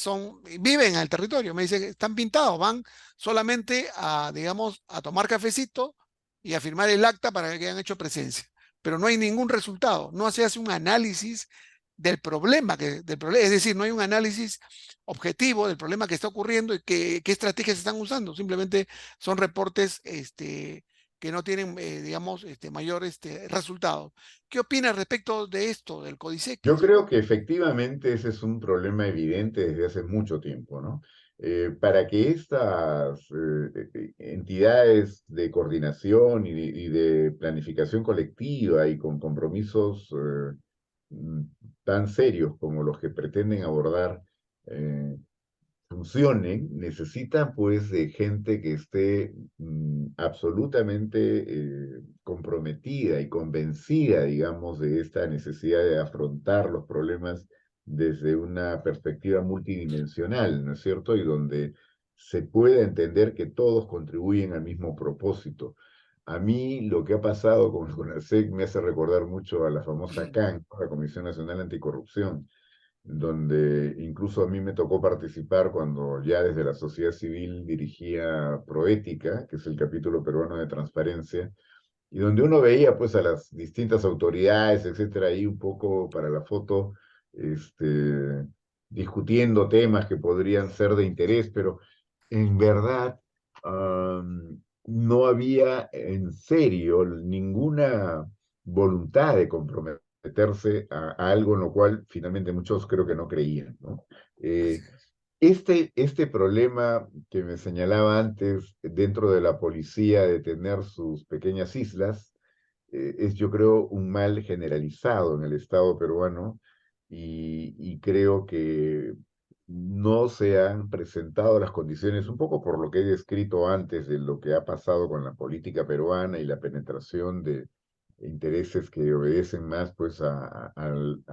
viven en el territorio. Me dicen que están pintados, van solamente a, digamos, a tomar cafecito y a firmar el acta para que hayan hecho presencia. Pero no hay ningún resultado, no se hace un análisis del problema, es decir, no hay un análisis objetivo del problema que está ocurriendo y qué estrategias se están usando. Simplemente son reportes que no tienen, digamos, mayor resultado. ¿Qué opinas respecto de esto, del CODISEC? Yo creo que efectivamente ese es un problema evidente desde hace mucho tiempo, ¿no? Para que estas entidades de coordinación y de planificación colectiva y con compromisos mm, tan serios como los que pretenden abordar eh, funcionen, necesitan pues de gente que esté absolutamente comprometida y convencida, digamos, de esta necesidad de afrontar los problemas desde una perspectiva multidimensional, ¿no es cierto? Y donde se pueda entender que todos contribuyen al mismo propósito. A mí lo que ha pasado con el CONASEC me hace recordar mucho a la famosa CAN, la Comisión Nacional Anticorrupción, donde incluso a mí me tocó participar cuando ya desde la sociedad civil dirigía Proética, que es el capítulo peruano de transparencia, y donde uno veía pues a las distintas autoridades, etcétera, ahí un poco para la foto, discutiendo temas que podrían ser de interés, pero en verdad no había en serio ninguna voluntad de comprometerse a algo en lo cual finalmente muchos creo que no creían, ¿no? Así Eh, es. este problema que me señalaba antes dentro de la policía de tener sus pequeñas islas es, yo creo, un mal generalizado en el Estado peruano y creo que no se han presentado las condiciones, un poco por lo que he descrito antes de lo que ha pasado con la política peruana y la penetración de intereses que obedecen más pues a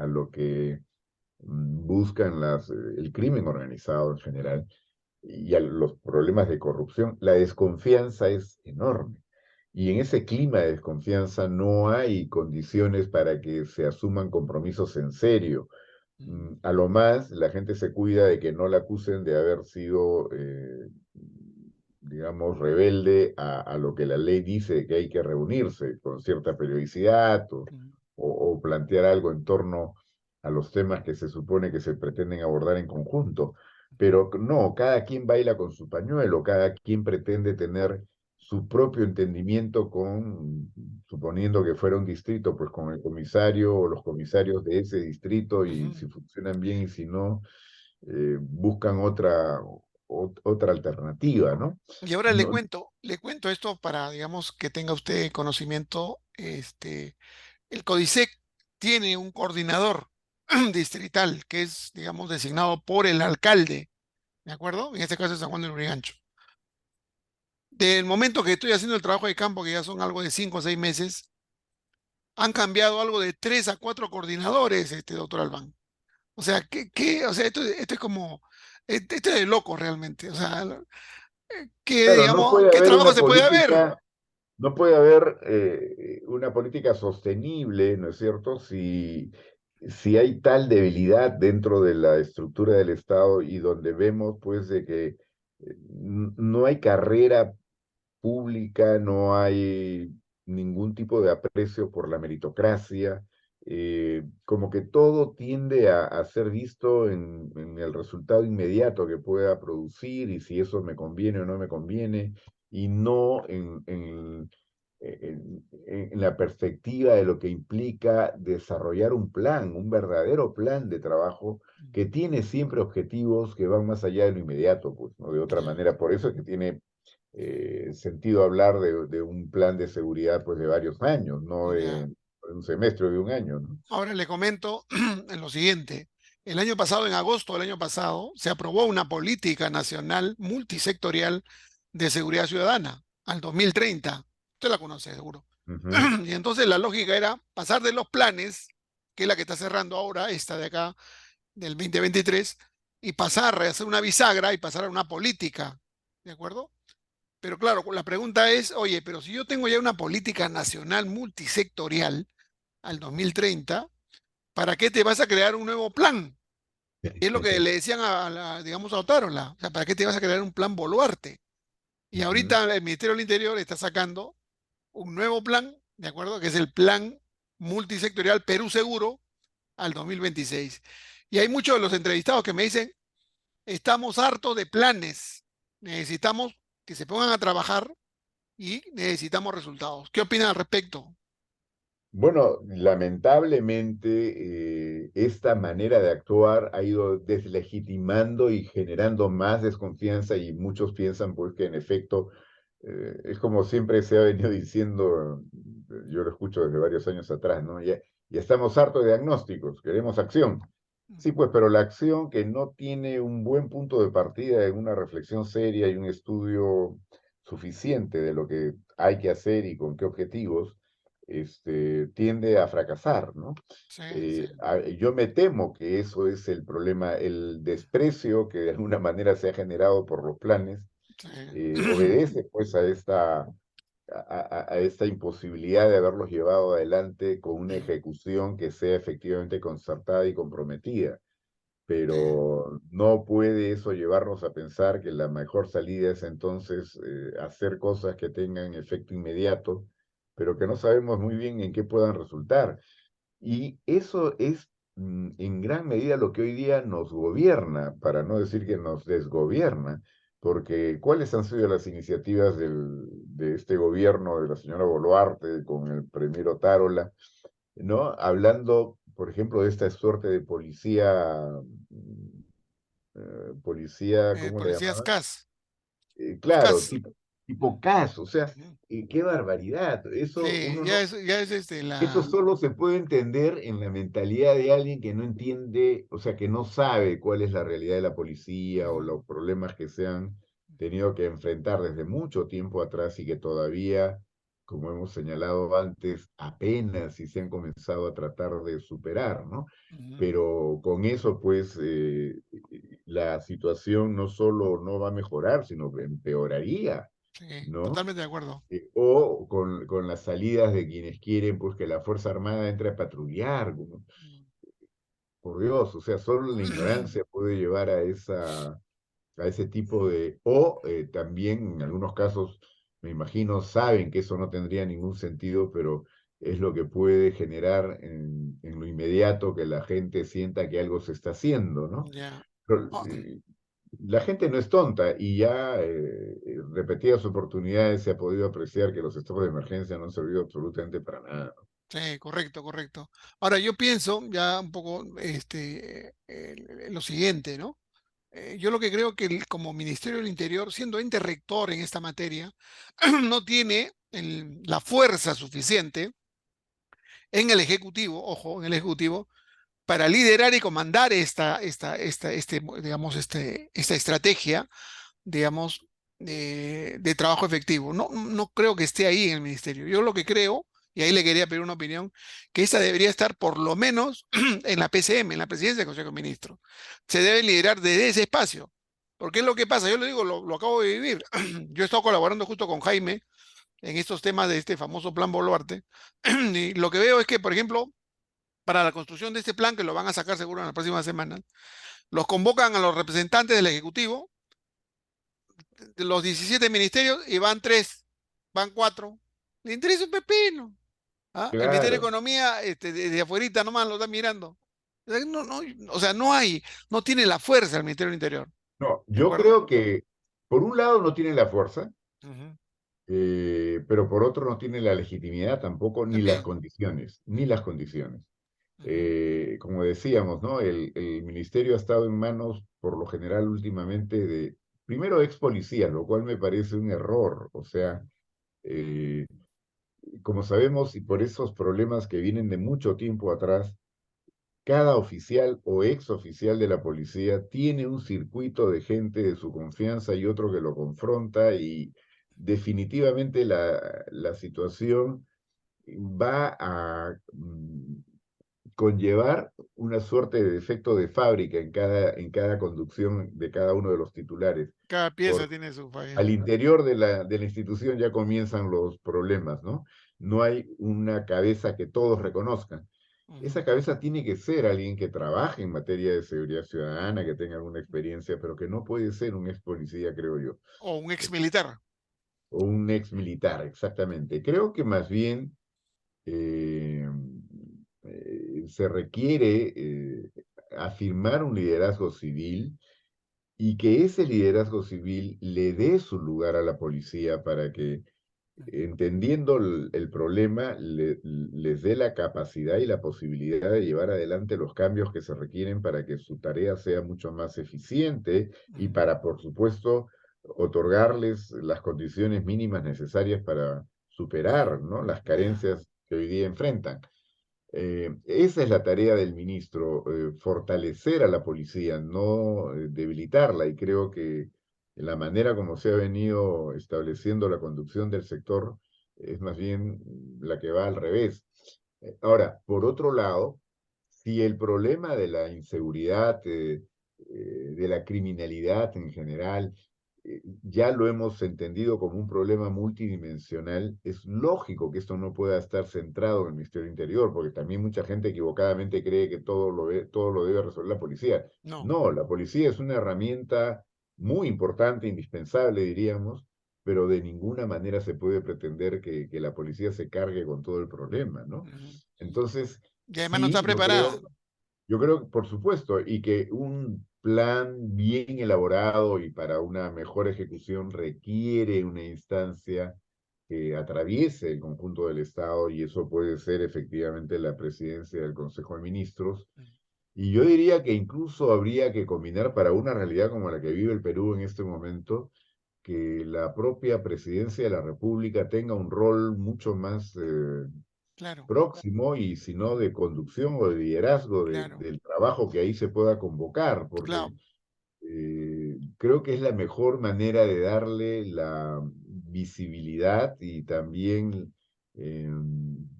lo que buscan el crimen organizado en general y a los problemas de corrupción. La desconfianza es enorme. Y en ese clima de desconfianza no hay condiciones para que se asuman compromisos en serio. Mm, A lo más, la gente se cuida de que no la acusen de haber sido, digamos, rebelde a lo que la ley dice que hay que reunirse con cierta periodicidad mm, o plantear algo en torno a los temas que se supone que se pretenden abordar en conjunto. Pero no, cada quien baila con su pañuelo, cada quien pretende tener su propio entendimiento con, suponiendo que fuera un distrito, pues con el comisario o los comisarios de ese distrito y ujú. si funcionan bien y si no, buscan otra alternativa, ¿no? Y ahora No, le cuento esto para, digamos, que tenga usted conocimiento. El CODISEC tiene un coordinador distrital que es, digamos, designado por el alcalde, ¿de acuerdo? En este caso es San Juan del Lurigancho. Del momento que estoy haciendo el trabajo de campo, que ya son algo de 5 o 6 meses, han cambiado algo de 3 a 4 coordinadores, doctor Albán. O sea, o sea, esto es como, esto es de loco realmente. O sea, claro, no digamos, puede ¿qué haber trabajo una se puede haber? política. No puede haber una política sostenible, ¿no es cierto?, si hay tal debilidad dentro de la estructura del Estado y donde vemos, pues, de que no hay carrera pública, no hay ningún tipo de aprecio por la meritocracia, como que todo tiende a ser visto en el resultado inmediato que pueda producir y si eso me conviene o no me conviene. y no en la perspectiva de lo que implica desarrollar un plan, un verdadero plan de trabajo que tiene siempre objetivos que van más allá de lo inmediato, pues, ¿no? De otra Ya, manera, por eso es que tiene sentido hablar de un plan de seguridad pues de varios años, no ya. de un semestre o de un año, ¿no? Ahora le comento en lo siguiente. El año pasado, en agosto del año pasado, se aprobó una política nacional multisectorial de seguridad ciudadana al 2030. Usted la conoce seguro. Ujú, Y entonces la lógica era pasar de los planes, que es la que está cerrando ahora, esta de acá, del 2023, y pasar a hacer una bisagra y pasar a una política. ¿De acuerdo? Pero claro, la pregunta es, oye, pero si yo tengo ya una política nacional multisectorial al 2030, ¿para qué te vas a crear un nuevo plan? Y es lo que le decían digamos, a Otárola. O sea, ¿para qué te vas a crear un plan Boluarte? Y ujú. ahorita el Ministerio del Interior está sacando un nuevo plan, ¿de acuerdo? Que es el plan multisectorial Perú Seguro al 2026. Y hay muchos de los entrevistados que me dicen, estamos hartos de planes, necesitamos que se pongan a trabajar y necesitamos resultados. ¿Qué opinan al respecto? Bueno, lamentablemente esta manera de actuar ha ido deslegitimando y generando más desconfianza y muchos piensan pues que en efecto es como siempre se ha venido diciendo, yo lo escucho desde varios años atrás, ¿no? Ya estamos hartos de diagnósticos, queremos acción. Sí, pues, pero la acción que no tiene un buen punto de partida en una reflexión seria y un estudio suficiente de lo que hay que hacer y con qué objetivos, tiende a fracasar, ¿no? Sí, sí, Yo me temo que eso es el problema, el desprecio que de alguna manera se ha generado por los planes, sí. obedece pues a esta imposibilidad de haberlos llevado adelante con una ejecución que sea efectivamente concertada y comprometida. Sí, Pero no puede eso llevarnos a pensar que la mejor salida es entonces hacer cosas que tengan efecto inmediato, pero que no sabemos muy bien en qué puedan resultar. Y eso es en gran medida lo que hoy día nos gobierna, para no decir que nos desgobierna, porque ¿cuáles han sido las iniciativas de este gobierno de la señora Boluarte con el premier Otárola, ¿no? Hablando, por ejemplo, de esta suerte de policía, ¿cómo le policías llamaban? CAS, los Claro, CAS. tipo caso, o sea, qué barbaridad. Eso Sí, uno no, ya es eso solo se puede entender en la mentalidad de alguien que no entiende, o sea, que no sabe cuál es la realidad de la policía o los problemas que se han tenido que enfrentar desde mucho tiempo atrás y que todavía, como hemos señalado antes, apenas si se han comenzado a tratar de superar, ¿no? Pero con eso, pues, la situación no solo no va a mejorar, sino que empeoraría, sí, ¿no? totalmente de acuerdo. O con las salidas de quienes quieren pues que la Fuerza Armada entre a patrullar. Por Dios, o sea, solo la ignorancia puede llevar a ese tipo de... O también en algunos casos, me imagino, saben que eso no tendría ningún sentido, pero es lo que puede generar en lo inmediato que la gente sienta que algo se está haciendo, ¿no? Ya. Pero, Ah, la gente no es tonta y ya repetidas oportunidades se ha podido apreciar que los estados de emergencia no han servido absolutamente para nada. sí, correcto, correcto. Ahora, yo pienso ya un poco lo siguiente, ¿no? Yo lo que creo que como Ministerio del Interior, siendo ente rector en esta materia, no tiene la fuerza suficiente en el Ejecutivo, ojo, en el Ejecutivo, para liderar y comandar digamos, esta estrategia, digamos, de trabajo efectivo. No, no creo que esté ahí en el ministerio. Yo lo que creo, y ahí le quería pedir una opinión, que esta debería estar por lo menos en la PCM, en la Presidencia del Consejo de Ministros. Se debe liderar desde ese espacio. Porque es lo que pasa, yo le digo, lo acabo de vivir. Yo he estado colaborando justo con Jaime en estos temas de este famoso plan Boluarte. Y lo que veo es que, por ejemplo, para la construcción de este plan, que lo van a sacar seguro en las próximas semanas, los convocan a los representantes del Ejecutivo, de los 17 ministerios, y van tres, van cuatro. Le interesa un pepino. ¿Ah? El Ministerio de Claro. Economía, de afuerita nomás lo está mirando. O sea, no, no, o sea, no hay, no tiene la fuerza el Ministerio del Interior. No, ¿De yo acuerdo? creo que por un lado no tienen la fuerza Ujú, pero por otro no tiene la legitimidad tampoco, ni las también. condiciones, ni Ujú, las condiciones. ujú, Como decíamos, ¿no? El ministerio ha estado en manos, por lo general, últimamente, de, primero, ex policías, lo cual me parece un error. O sea, ujú, eh, como sabemos, y por esos problemas que vienen de mucho tiempo atrás, cada oficial o ex oficial de la policía tiene un circuito de gente de su confianza y otro que lo confronta y definitivamente la situación va a conllevar una suerte de defecto de fábrica en cada conducción de cada uno de los titulares. cada Por, pieza tiene su falla. al interior de la institución ya comienzan los problemas, ¿no? No hay una cabeza que todos reconozcan. Ujú. Esa cabeza tiene que ser alguien que trabaje en materia de seguridad ciudadana, que tenga alguna experiencia, pero que no puede ser un ex policía, creo yo, O un ex militar. o un ex militar, exactamente. Creo que más bien eh, se requiere afirmar un liderazgo civil y que ese liderazgo civil le dé su lugar a la policía para que, Ujú, entendiendo el problema, les dé la capacidad y la posibilidad de llevar adelante los cambios que se requieren para que su tarea sea mucho más eficiente y ujú, para, por supuesto, otorgarles las condiciones mínimas necesarias para superar, ¿no?, las ya, carencias que hoy día enfrentan. Esa es la tarea del ministro, fortalecer a la policía, no debilitarla, y creo que la manera como se ha venido estableciendo la conducción del sector es más bien la que va al revés. Ahora, por otro lado, si el problema de la inseguridad, de la criminalidad en general, ya lo hemos entendido como un problema multidimensional, es lógico que esto no pueda estar centrado en el Ministerio del Interior, porque también mucha gente equivocadamente cree que todo lo debe resolver la policía. no. No, la policía es una herramienta muy importante, indispensable, diríamos, pero de ninguna manera se puede pretender que la policía se cargue con todo el problema, ¿no? Ujú. Entonces, Y además no está sí, preparada. yo creo, por supuesto, y que un plan bien elaborado y para una mejor ejecución requiere una instancia que atraviese el conjunto del Estado, y eso puede ser efectivamente la presidencia del Consejo de Ministros. Y yo diría que incluso habría que combinar, para una realidad como la que vive el Perú en este momento, que la propia presidencia de la República tenga un rol mucho más Claro, próximo, y si no de conducción o de liderazgo claro, del trabajo que ahí se pueda convocar, claro, porque creo que es la mejor manera de darle la visibilidad y también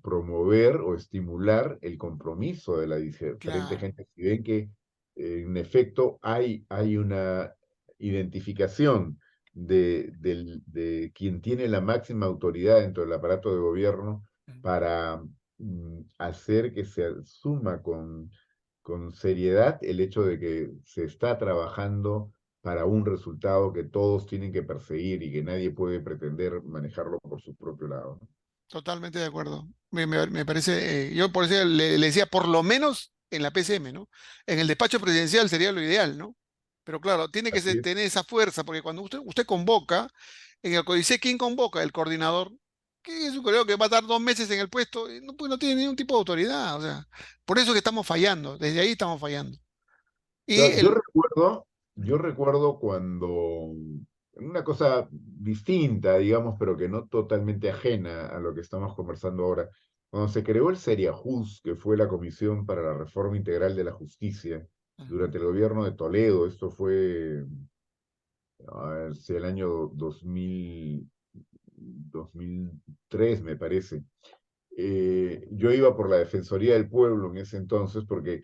promover o estimular el compromiso de la diferente claro, gente. Si ven que en efecto hay una identificación de quien tiene la máxima autoridad dentro del aparato de gobierno para hacer que se asuma con seriedad el hecho de que se está trabajando para un resultado que todos tienen que perseguir y que nadie puede pretender manejarlo por su propio lado, ¿no? totalmente de acuerdo. Me parece, yo por eso le decía, por lo menos en la PCM, ¿no? En el despacho presidencial sería lo ideal, ¿no? Pero claro, tiene que Así es. tener esa fuerza, porque cuando usted convoca, en el códice, ¿quién convoca? El coordinador, que es un coordinador que va a estar 2 meses en el puesto, y no, pues no tiene ningún tipo de autoridad, o sea, por eso que estamos fallando, desde ahí estamos fallando. Y Yo, yo el... recuerdo, yo recuerdo cuando una cosa distinta, digamos, pero que no totalmente ajena a lo que estamos conversando ahora, cuando se creó el SERIAJUS, que fue la Comisión para la Reforma Integral de la Justicia, Ujú, durante el gobierno de Toledo. Esto fue hacia el año 2003, me parece. Yo iba por la Defensoría del Pueblo en ese entonces, porque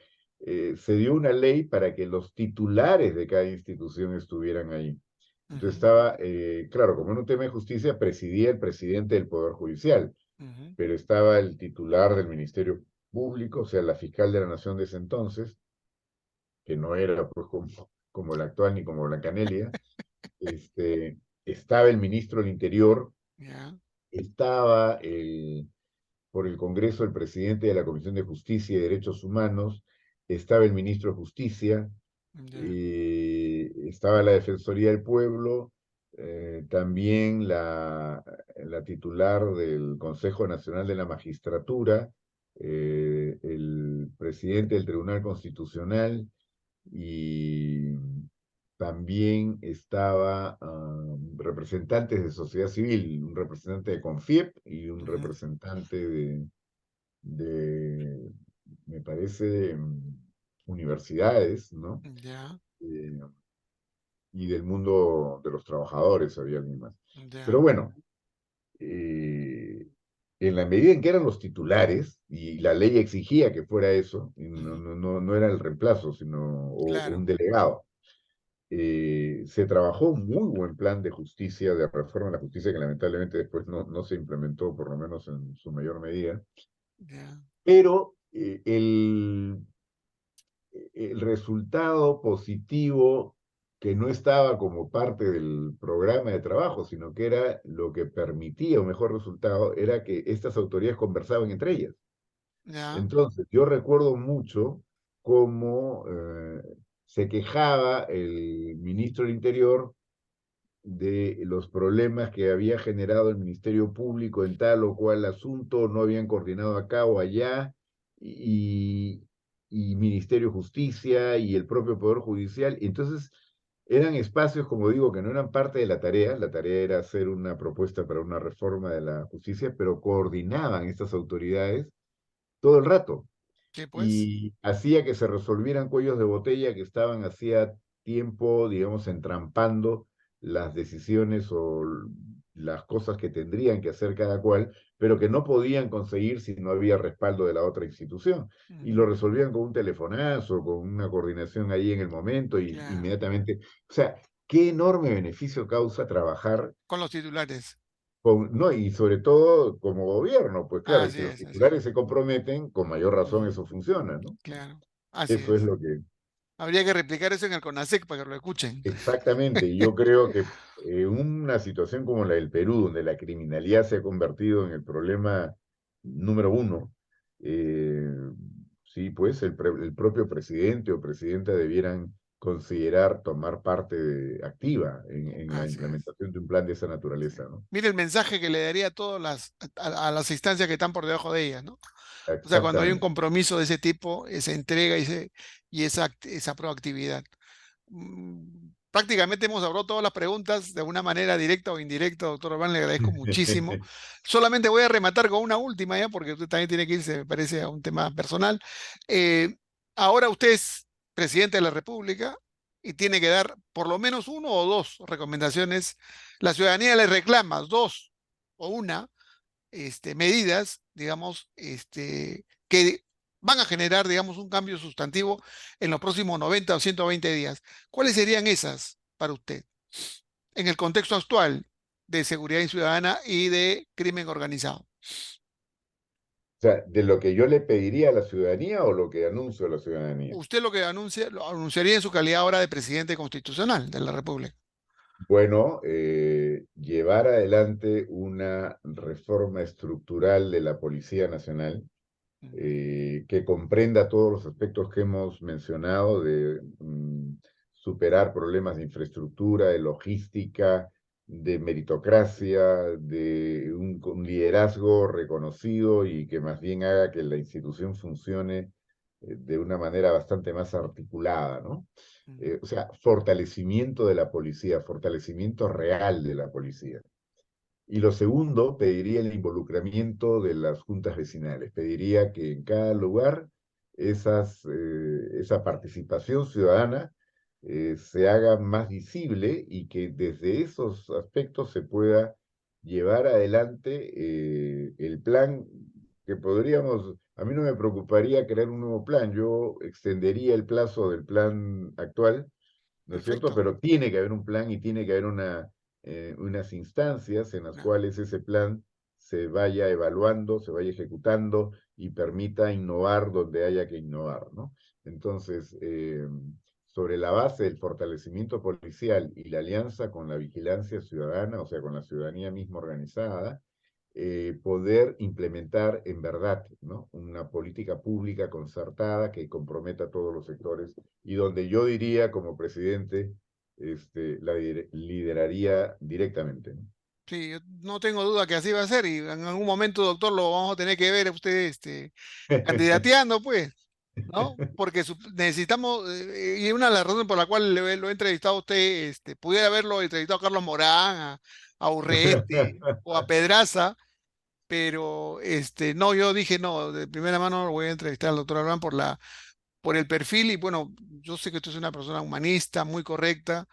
se dio una ley para que los titulares de cada institución estuvieran ahí. Entonces ujú, estaba, claro, como en un tema de justicia, presidía el presidente del Poder Judicial, ujú, pero estaba el titular del Ministerio Público, o sea, la fiscal de la Nación de ese entonces, que no era pues como la actual ni como Blancanelia. Estaba el ministro del Interior, ya, estaba por el Congreso el presidente de la Comisión de Justicia y Derechos Humanos, estaba el ministro de Justicia, ya, estaba la Defensoría del Pueblo, también la titular del Consejo Nacional de la Magistratura, el presidente del Tribunal Constitucional y también estaba representantes de sociedad civil, un representante de CONFIEP y un ujú, representante de, me parece, universidades, ¿no? ya, Eh, y del mundo de los trabajadores había alguien más. Pero ya, bueno, eh, en la medida en que eran los titulares, y la ley exigía que fuera eso, y ujú, no era el reemplazo, sino o un claro, delegado, se trabajó un muy buen plan de justicia, de reforma de la justicia, que lamentablemente después no se implementó, por lo menos en su mayor medida, ya, pero el resultado positivo que no estaba como parte del programa de trabajo, sino que era lo que permitía un mejor resultado, era que estas autoridades conversaban entre ellas. ya, Entonces, yo recuerdo mucho cómo se quejaba el ministro del Interior de los problemas que había generado el Ministerio Público en tal o cual asunto, no habían coordinado acá o allá, y, y Ministerio de Justicia y el propio Poder Judicial. Entonces, eran espacios, como digo, que no eran parte de la tarea era hacer una propuesta para una reforma de la justicia, pero coordinaban estas autoridades todo el rato sí, pues, y hacía que se resolvieran cuellos de botella que estaban hacía tiempo, digamos, entrampando las decisiones o las cosas que tendrían que hacer cada cual, pero que no podían conseguir si no había respaldo de la otra institución. Y ujú, lo resolvían con un telefonazo, con una coordinación ahí en el momento y claro, inmediatamente. O sea, qué enorme beneficio causa trabajar con los titulares. no, y sobre todo como gobierno, pues claro, y si los Así es, titulares se comprometen, con mayor razón ujú, eso funciona, ¿no? claro, así Eso es es. lo que, Habría que replicar eso en el CONASEC para que lo escuchen. exactamente, y yo creo que una situación como la del Perú, donde la criminalidad se ha convertido en el problema número uno, eh, sí, pues el propio presidente o presidenta debieran considerar tomar parte activa en la Así es. implementación de un plan de esa Sí. naturaleza, ¿no? Mire el mensaje que le daría a todas a las instancias que están por debajo de ellas, ¿no? O sea, cuando hay un Exactamente. compromiso de ese tipo, esa entrega y esa proactividad. Prácticamente hemos abordado todas las preguntas de una manera directa o indirecta, doctor Orbán, le agradezco muchísimo. Solamente voy a rematar con una última ya, porque usted también tiene que irse, me parece, a un tema personal. Eh, Ahora usted es presidente de la República y tiene que dar por lo menos uno o dos recomendaciones. La ciudadanía le reclama dos o una medidas, digamos, que van a generar, digamos, un cambio sustantivo en los próximos 90 o 120 días. ¿Cuáles serían esas para usted en el contexto actual de seguridad ciudadana y de crimen organizado? O sea, de lo que yo le pediría a la ciudadanía o lo que anuncio a la ciudadanía. Usted lo que lo anunciaría en su calidad ahora de presidente constitucional de la República. Bueno, llevar adelante una reforma estructural de la Policía Nacional que comprenda todos los aspectos que hemos mencionado de superar problemas de infraestructura, de logística, de meritocracia, de un liderazgo reconocido y que más bien haga que la institución funcione de una manera bastante más articulada, ¿no? O sea, fortalecimiento de la policía, fortalecimiento real de la policía. Y lo segundo, pediría el involucramiento de las juntas vecinales. Pediría que en cada lugar esa participación ciudadana se haga más visible y que desde esos aspectos se pueda llevar adelante el plan que podríamos, a mí no me preocuparía crear un nuevo plan, yo extendería el plazo del plan actual, ¿no es cierto? Perfecto. Pero tiene que haber un plan y tiene que haber unas instancias en las No, cuales ese plan se vaya evaluando, se vaya ejecutando y permita innovar donde haya que innovar, ¿no? Entonces, sobre la base del fortalecimiento policial y la alianza con la vigilancia ciudadana, o sea, con la ciudadanía misma organizada, poder implementar en verdad, ¿no? Una política pública concertada que comprometa a todos los sectores y donde yo diría como presidente lideraría directamente, ¿no? Sí, yo no tengo duda que así va a ser y en algún momento, doctor, lo vamos a tener que ver a usted candidateando, pues, ¿no? Porque necesitamos, y una de las razones por la cual lo he entrevistado a usted, pudiera haberlo entrevistado a Carlos Morán, a Urresti o a Pedraza, pero no, yo dije no, de primera mano lo voy a entrevistar al doctor Abraham por el perfil y bueno, yo sé que usted es una persona humanista, muy correcta,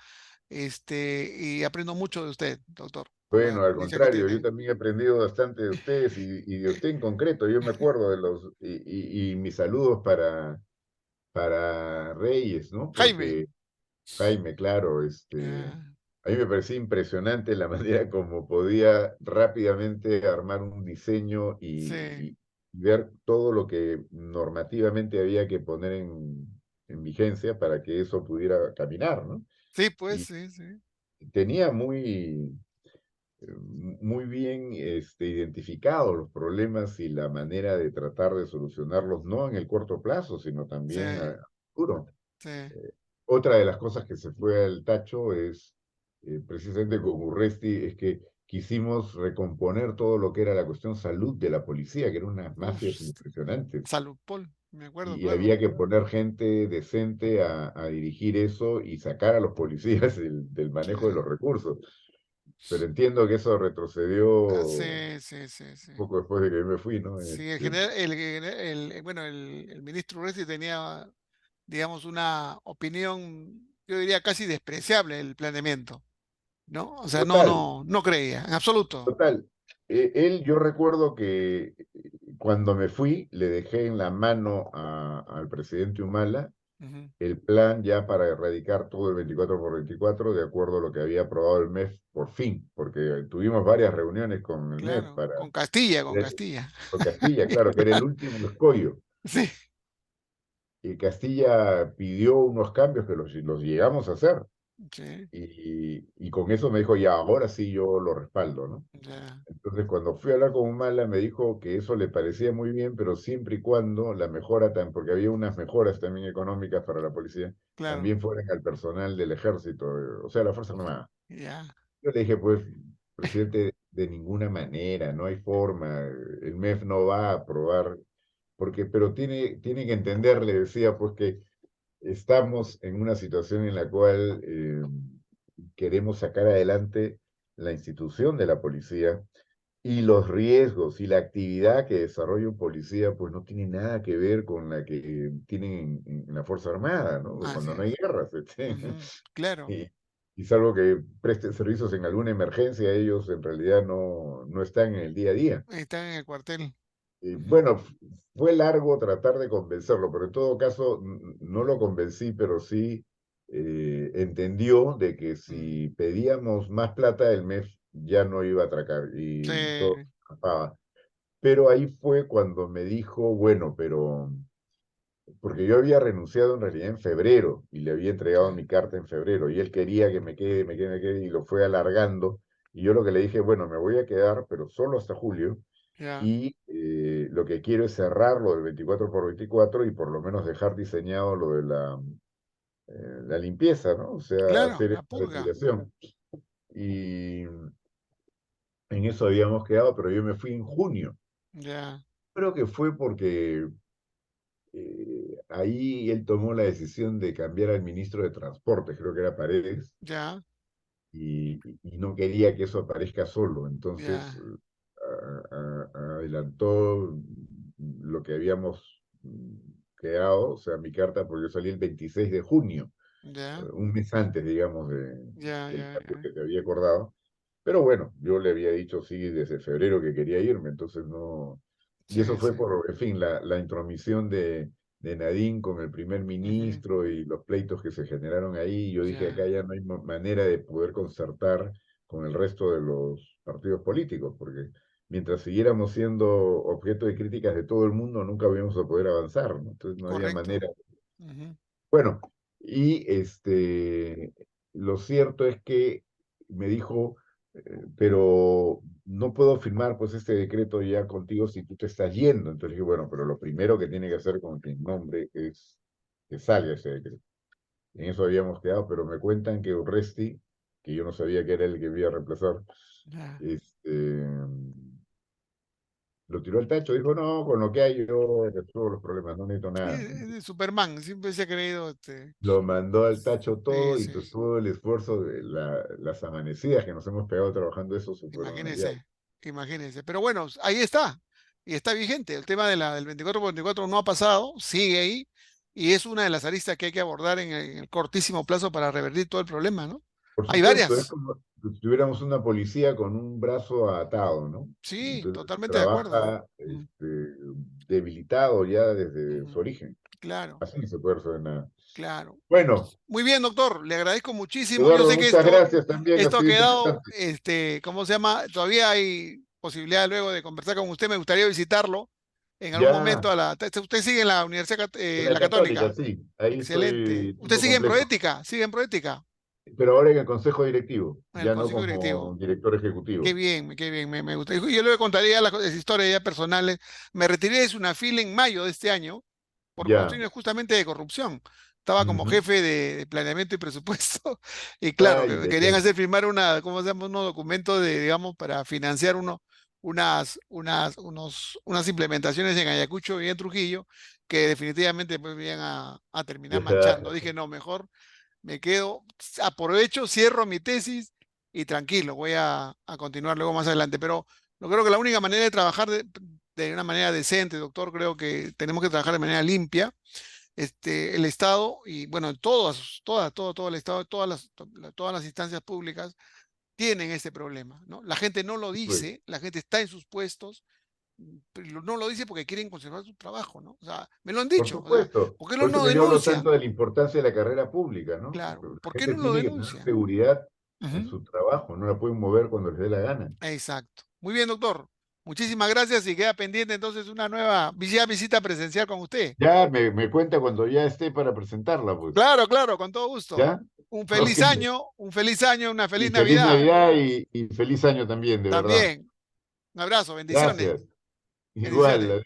y aprendo mucho de usted, doctor, por la Bueno, al experiencia que contrario, yo tiene. también he aprendido bastante de ustedes y de usted en concreto. Yo me acuerdo de y mis saludos para Reyes, ¿no? Jaime. Porque Jaime, claro, Ya, a mí me parecía impresionante la manera como podía rápidamente armar un diseño sí, y ver todo lo que normativamente había que poner en vigencia para que eso pudiera caminar, ¿no? sí, pues, Y sí, sí, tenía muy bien identificados los problemas y la manera de tratar de solucionarlos, no en el corto plazo, sino sí, también a futuro. sí, Otra de las cosas que se fue al tacho es, precisamente con Urresti, es que quisimos recomponer todo lo que era la cuestión salud de la policía, que eran unas mafias uf, impresionantes, Salud Paul, me acuerdo, y claro. había que poner gente decente a dirigir eso y sacar a los policías del Sí, manejo de los recursos. Pero entiendo que eso retrocedió sí, sí, sí, sí. poco después de que yo me fui, ¿no? Sí, bueno, el ministro Urresti tenía, digamos, una opinión, yo diría casi despreciable del planeamiento, ¿no? O sea, no, Total, no, no creía, en absoluto. total. Yo recuerdo que cuando me fui, le dejé en la mano al presidente Humala Ujú, el plan ya para erradicar todo el 24x24 de acuerdo a lo que había aprobado el MEF por fin, porque tuvimos varias reuniones con el MEF claro, con Castilla, con era- Castilla. con Castilla, claro, que era el último escollo. Sí, Y Castilla pidió unos cambios que los llegamos a hacer. sí, Y con eso me dijo, ya, ahora sí yo lo respaldo, ¿no? ya, Entonces, cuando fui a hablar con Humala, me dijo que eso le parecía muy bien, pero siempre y cuando la mejora, porque había unas mejoras también económicas para la policía, claro, también fueran al personal del ejército, o sea, la Fuerza Armada. ya, Yo le dije, pues, presidente, de ninguna manera, no hay forma, el MEF no va a aprobar, pero tiene que entender, le decía, pues que estamos en una situación en la cual queremos sacar adelante la institución de la policía y los riesgos y la actividad que desarrolla un policía, pues no tiene nada que ver con la que tienen en la Fuerza Armada, ¿no? así Cuando no es. hay guerras, Ujú, claro, y, y salvo que presten servicios en alguna emergencia, ellos en realidad no están en el día a día. están en el cuartel. Y Ujú, bueno, fue largo tratar de convencerlo, pero en todo caso no lo convencí, pero sí entendió de que ujú. si pedíamos más plata, el MEF ya no iba a atracar Sí, y todo se escapaba. Pero ahí fue cuando me dijo, bueno, porque yo había renunciado en realidad en febrero y le había sí, entregado mi carta en febrero y él quería que me quede y lo fue alargando. Y yo lo que le dije, bueno, me voy a quedar, pero solo hasta julio ya, y lo que quiero es cerrar lo del 24x24 y por lo menos dejar diseñado lo de la limpieza, ¿no? O sea, claro, hacer la esta purga. retiración. Y en eso habíamos quedado, pero yo me fui en junio. Ya, Creo que fue porque ahí él tomó la decisión de cambiar al ministro de Transporte, creo que era Paredes, ya, y no quería que eso aparezca solo. Entonces ya, adelantó lo que habíamos quedado, o sea, mi carta, porque yo salí el 26 de junio, ya, un mes antes, digamos, ya, del ya, cambio ya. que se había acordado. Pero bueno, yo le había dicho sí desde febrero que quería irme, entonces no. Y Sí, eso sí. fue por, en fin, la intromisión de Nadine con el primer Ujú, ministro y los pleitos que se generaron ahí. Yo dije, acá ya, ya no hay manera de poder concertar con el resto de los partidos políticos, porque mientras siguiéramos siendo objeto de críticas de todo el mundo, nunca íbamos a poder avanzar, ¿no? Entonces no había correcto. manera. Ujú, Bueno, y lo cierto es que me dijo, pero no puedo firmar pues este decreto ya contigo si tú te estás yendo. Entonces dije, bueno, pero lo primero que tiene que hacer con mi nombre es que salga ese decreto. En eso habíamos quedado, pero me cuentan que Urresti, que yo no sabía que era el que iba a reemplazar, Ya. este, lo tiró al tacho, dijo, no, con lo que hay yo resuelvo los problemas, no necesito Sí, nada. es de Superman, siempre se ha creído, Lo mandó al tacho sí, todo y sí, pues todo el esfuerzo de las amanecidas que nos hemos pegado trabajando eso se fueron al diablo. imagínese, imagínese. Pero bueno, ahí está, y está vigente. El tema de del 24 por 24 no ha pasado, sigue ahí, y es una de las aristas que hay que abordar en el cortísimo plazo para revertir todo el problema, ¿no? Por Hay supuesto, es varias, como si tuviéramos una policía con un brazo atado, ¿no? sí, Entonces totalmente de acuerdo. trabaja Mm, debilitado ya desde su ujú. origen. Claro, Así no se puede resolver nada. claro. Bueno, Muy bien, doctor, le agradezco muchísimo. Yo Eduardo, sé que muchas gracias también, ha esto ha sido quedado, interesante. ¿cómo se llama? Todavía hay posibilidad luego de conversar con usted. Me gustaría visitarlo en algún momento Ya, Usted sigue en la Universidad, en la la Católica, Católica. sí, ahí Excelente. estoy ¿Usted tiempo sigue en completo, Proética? ¿Sigue en Proética? pero ahora en el Consejo Directivo, En el ya no Consejo como Directivo. director ejecutivo. Qué bien, me gusta. Yo le contaría las historias ya personales. Me retiré de Sunafil en mayo de este año por Ya, cuestiones justamente de corrupción. Estaba como ujú. jefe de planeamiento y presupuesto y claro, que Ay, me ay, querían ay. hacer firmar ¿cómo se llama? Unos documentos digamos, para financiar unas implementaciones en Ayacucho y en Trujillo que definitivamente pues iban a terminar manchando. Ya, Dije, no, mejor me quedo, aprovecho, cierro mi tesis y tranquilo, voy a continuar luego más adelante. Pero yo creo que la única manera de trabajar de una manera decente, doctor, creo que tenemos que trabajar de manera limpia. El Estado y bueno, todo el Estado, todas las instancias públicas tienen ese problema, ¿no? La gente no lo pues. dice, la gente está en sus puestos, pero no lo dice porque quieren conservar su trabajo, ¿no? O sea, me lo han Por dicho, o sea, supuesto, ¿por qué por eso no que yo hablo tanto denuncian? de la importancia de la carrera pública, ¿no? Claro, La ¿por qué gente no lo tiene que tener denuncian? seguridad en Ujú. su trabajo, no la pueden mover cuando les dé la gana. Exacto. Muy bien, doctor. Muchísimas gracias y queda pendiente entonces una nueva visita presencial con usted. Ya me cuenta cuando ya esté para presentarla, pues. Claro, claro, con todo gusto. ¿Ya? Ok. Un feliz año, una Y feliz feliz Navidad. Navidad y feliz año también, de verdad. También. Un abrazo, bendiciones. Gracias. Igual. Bendiciones.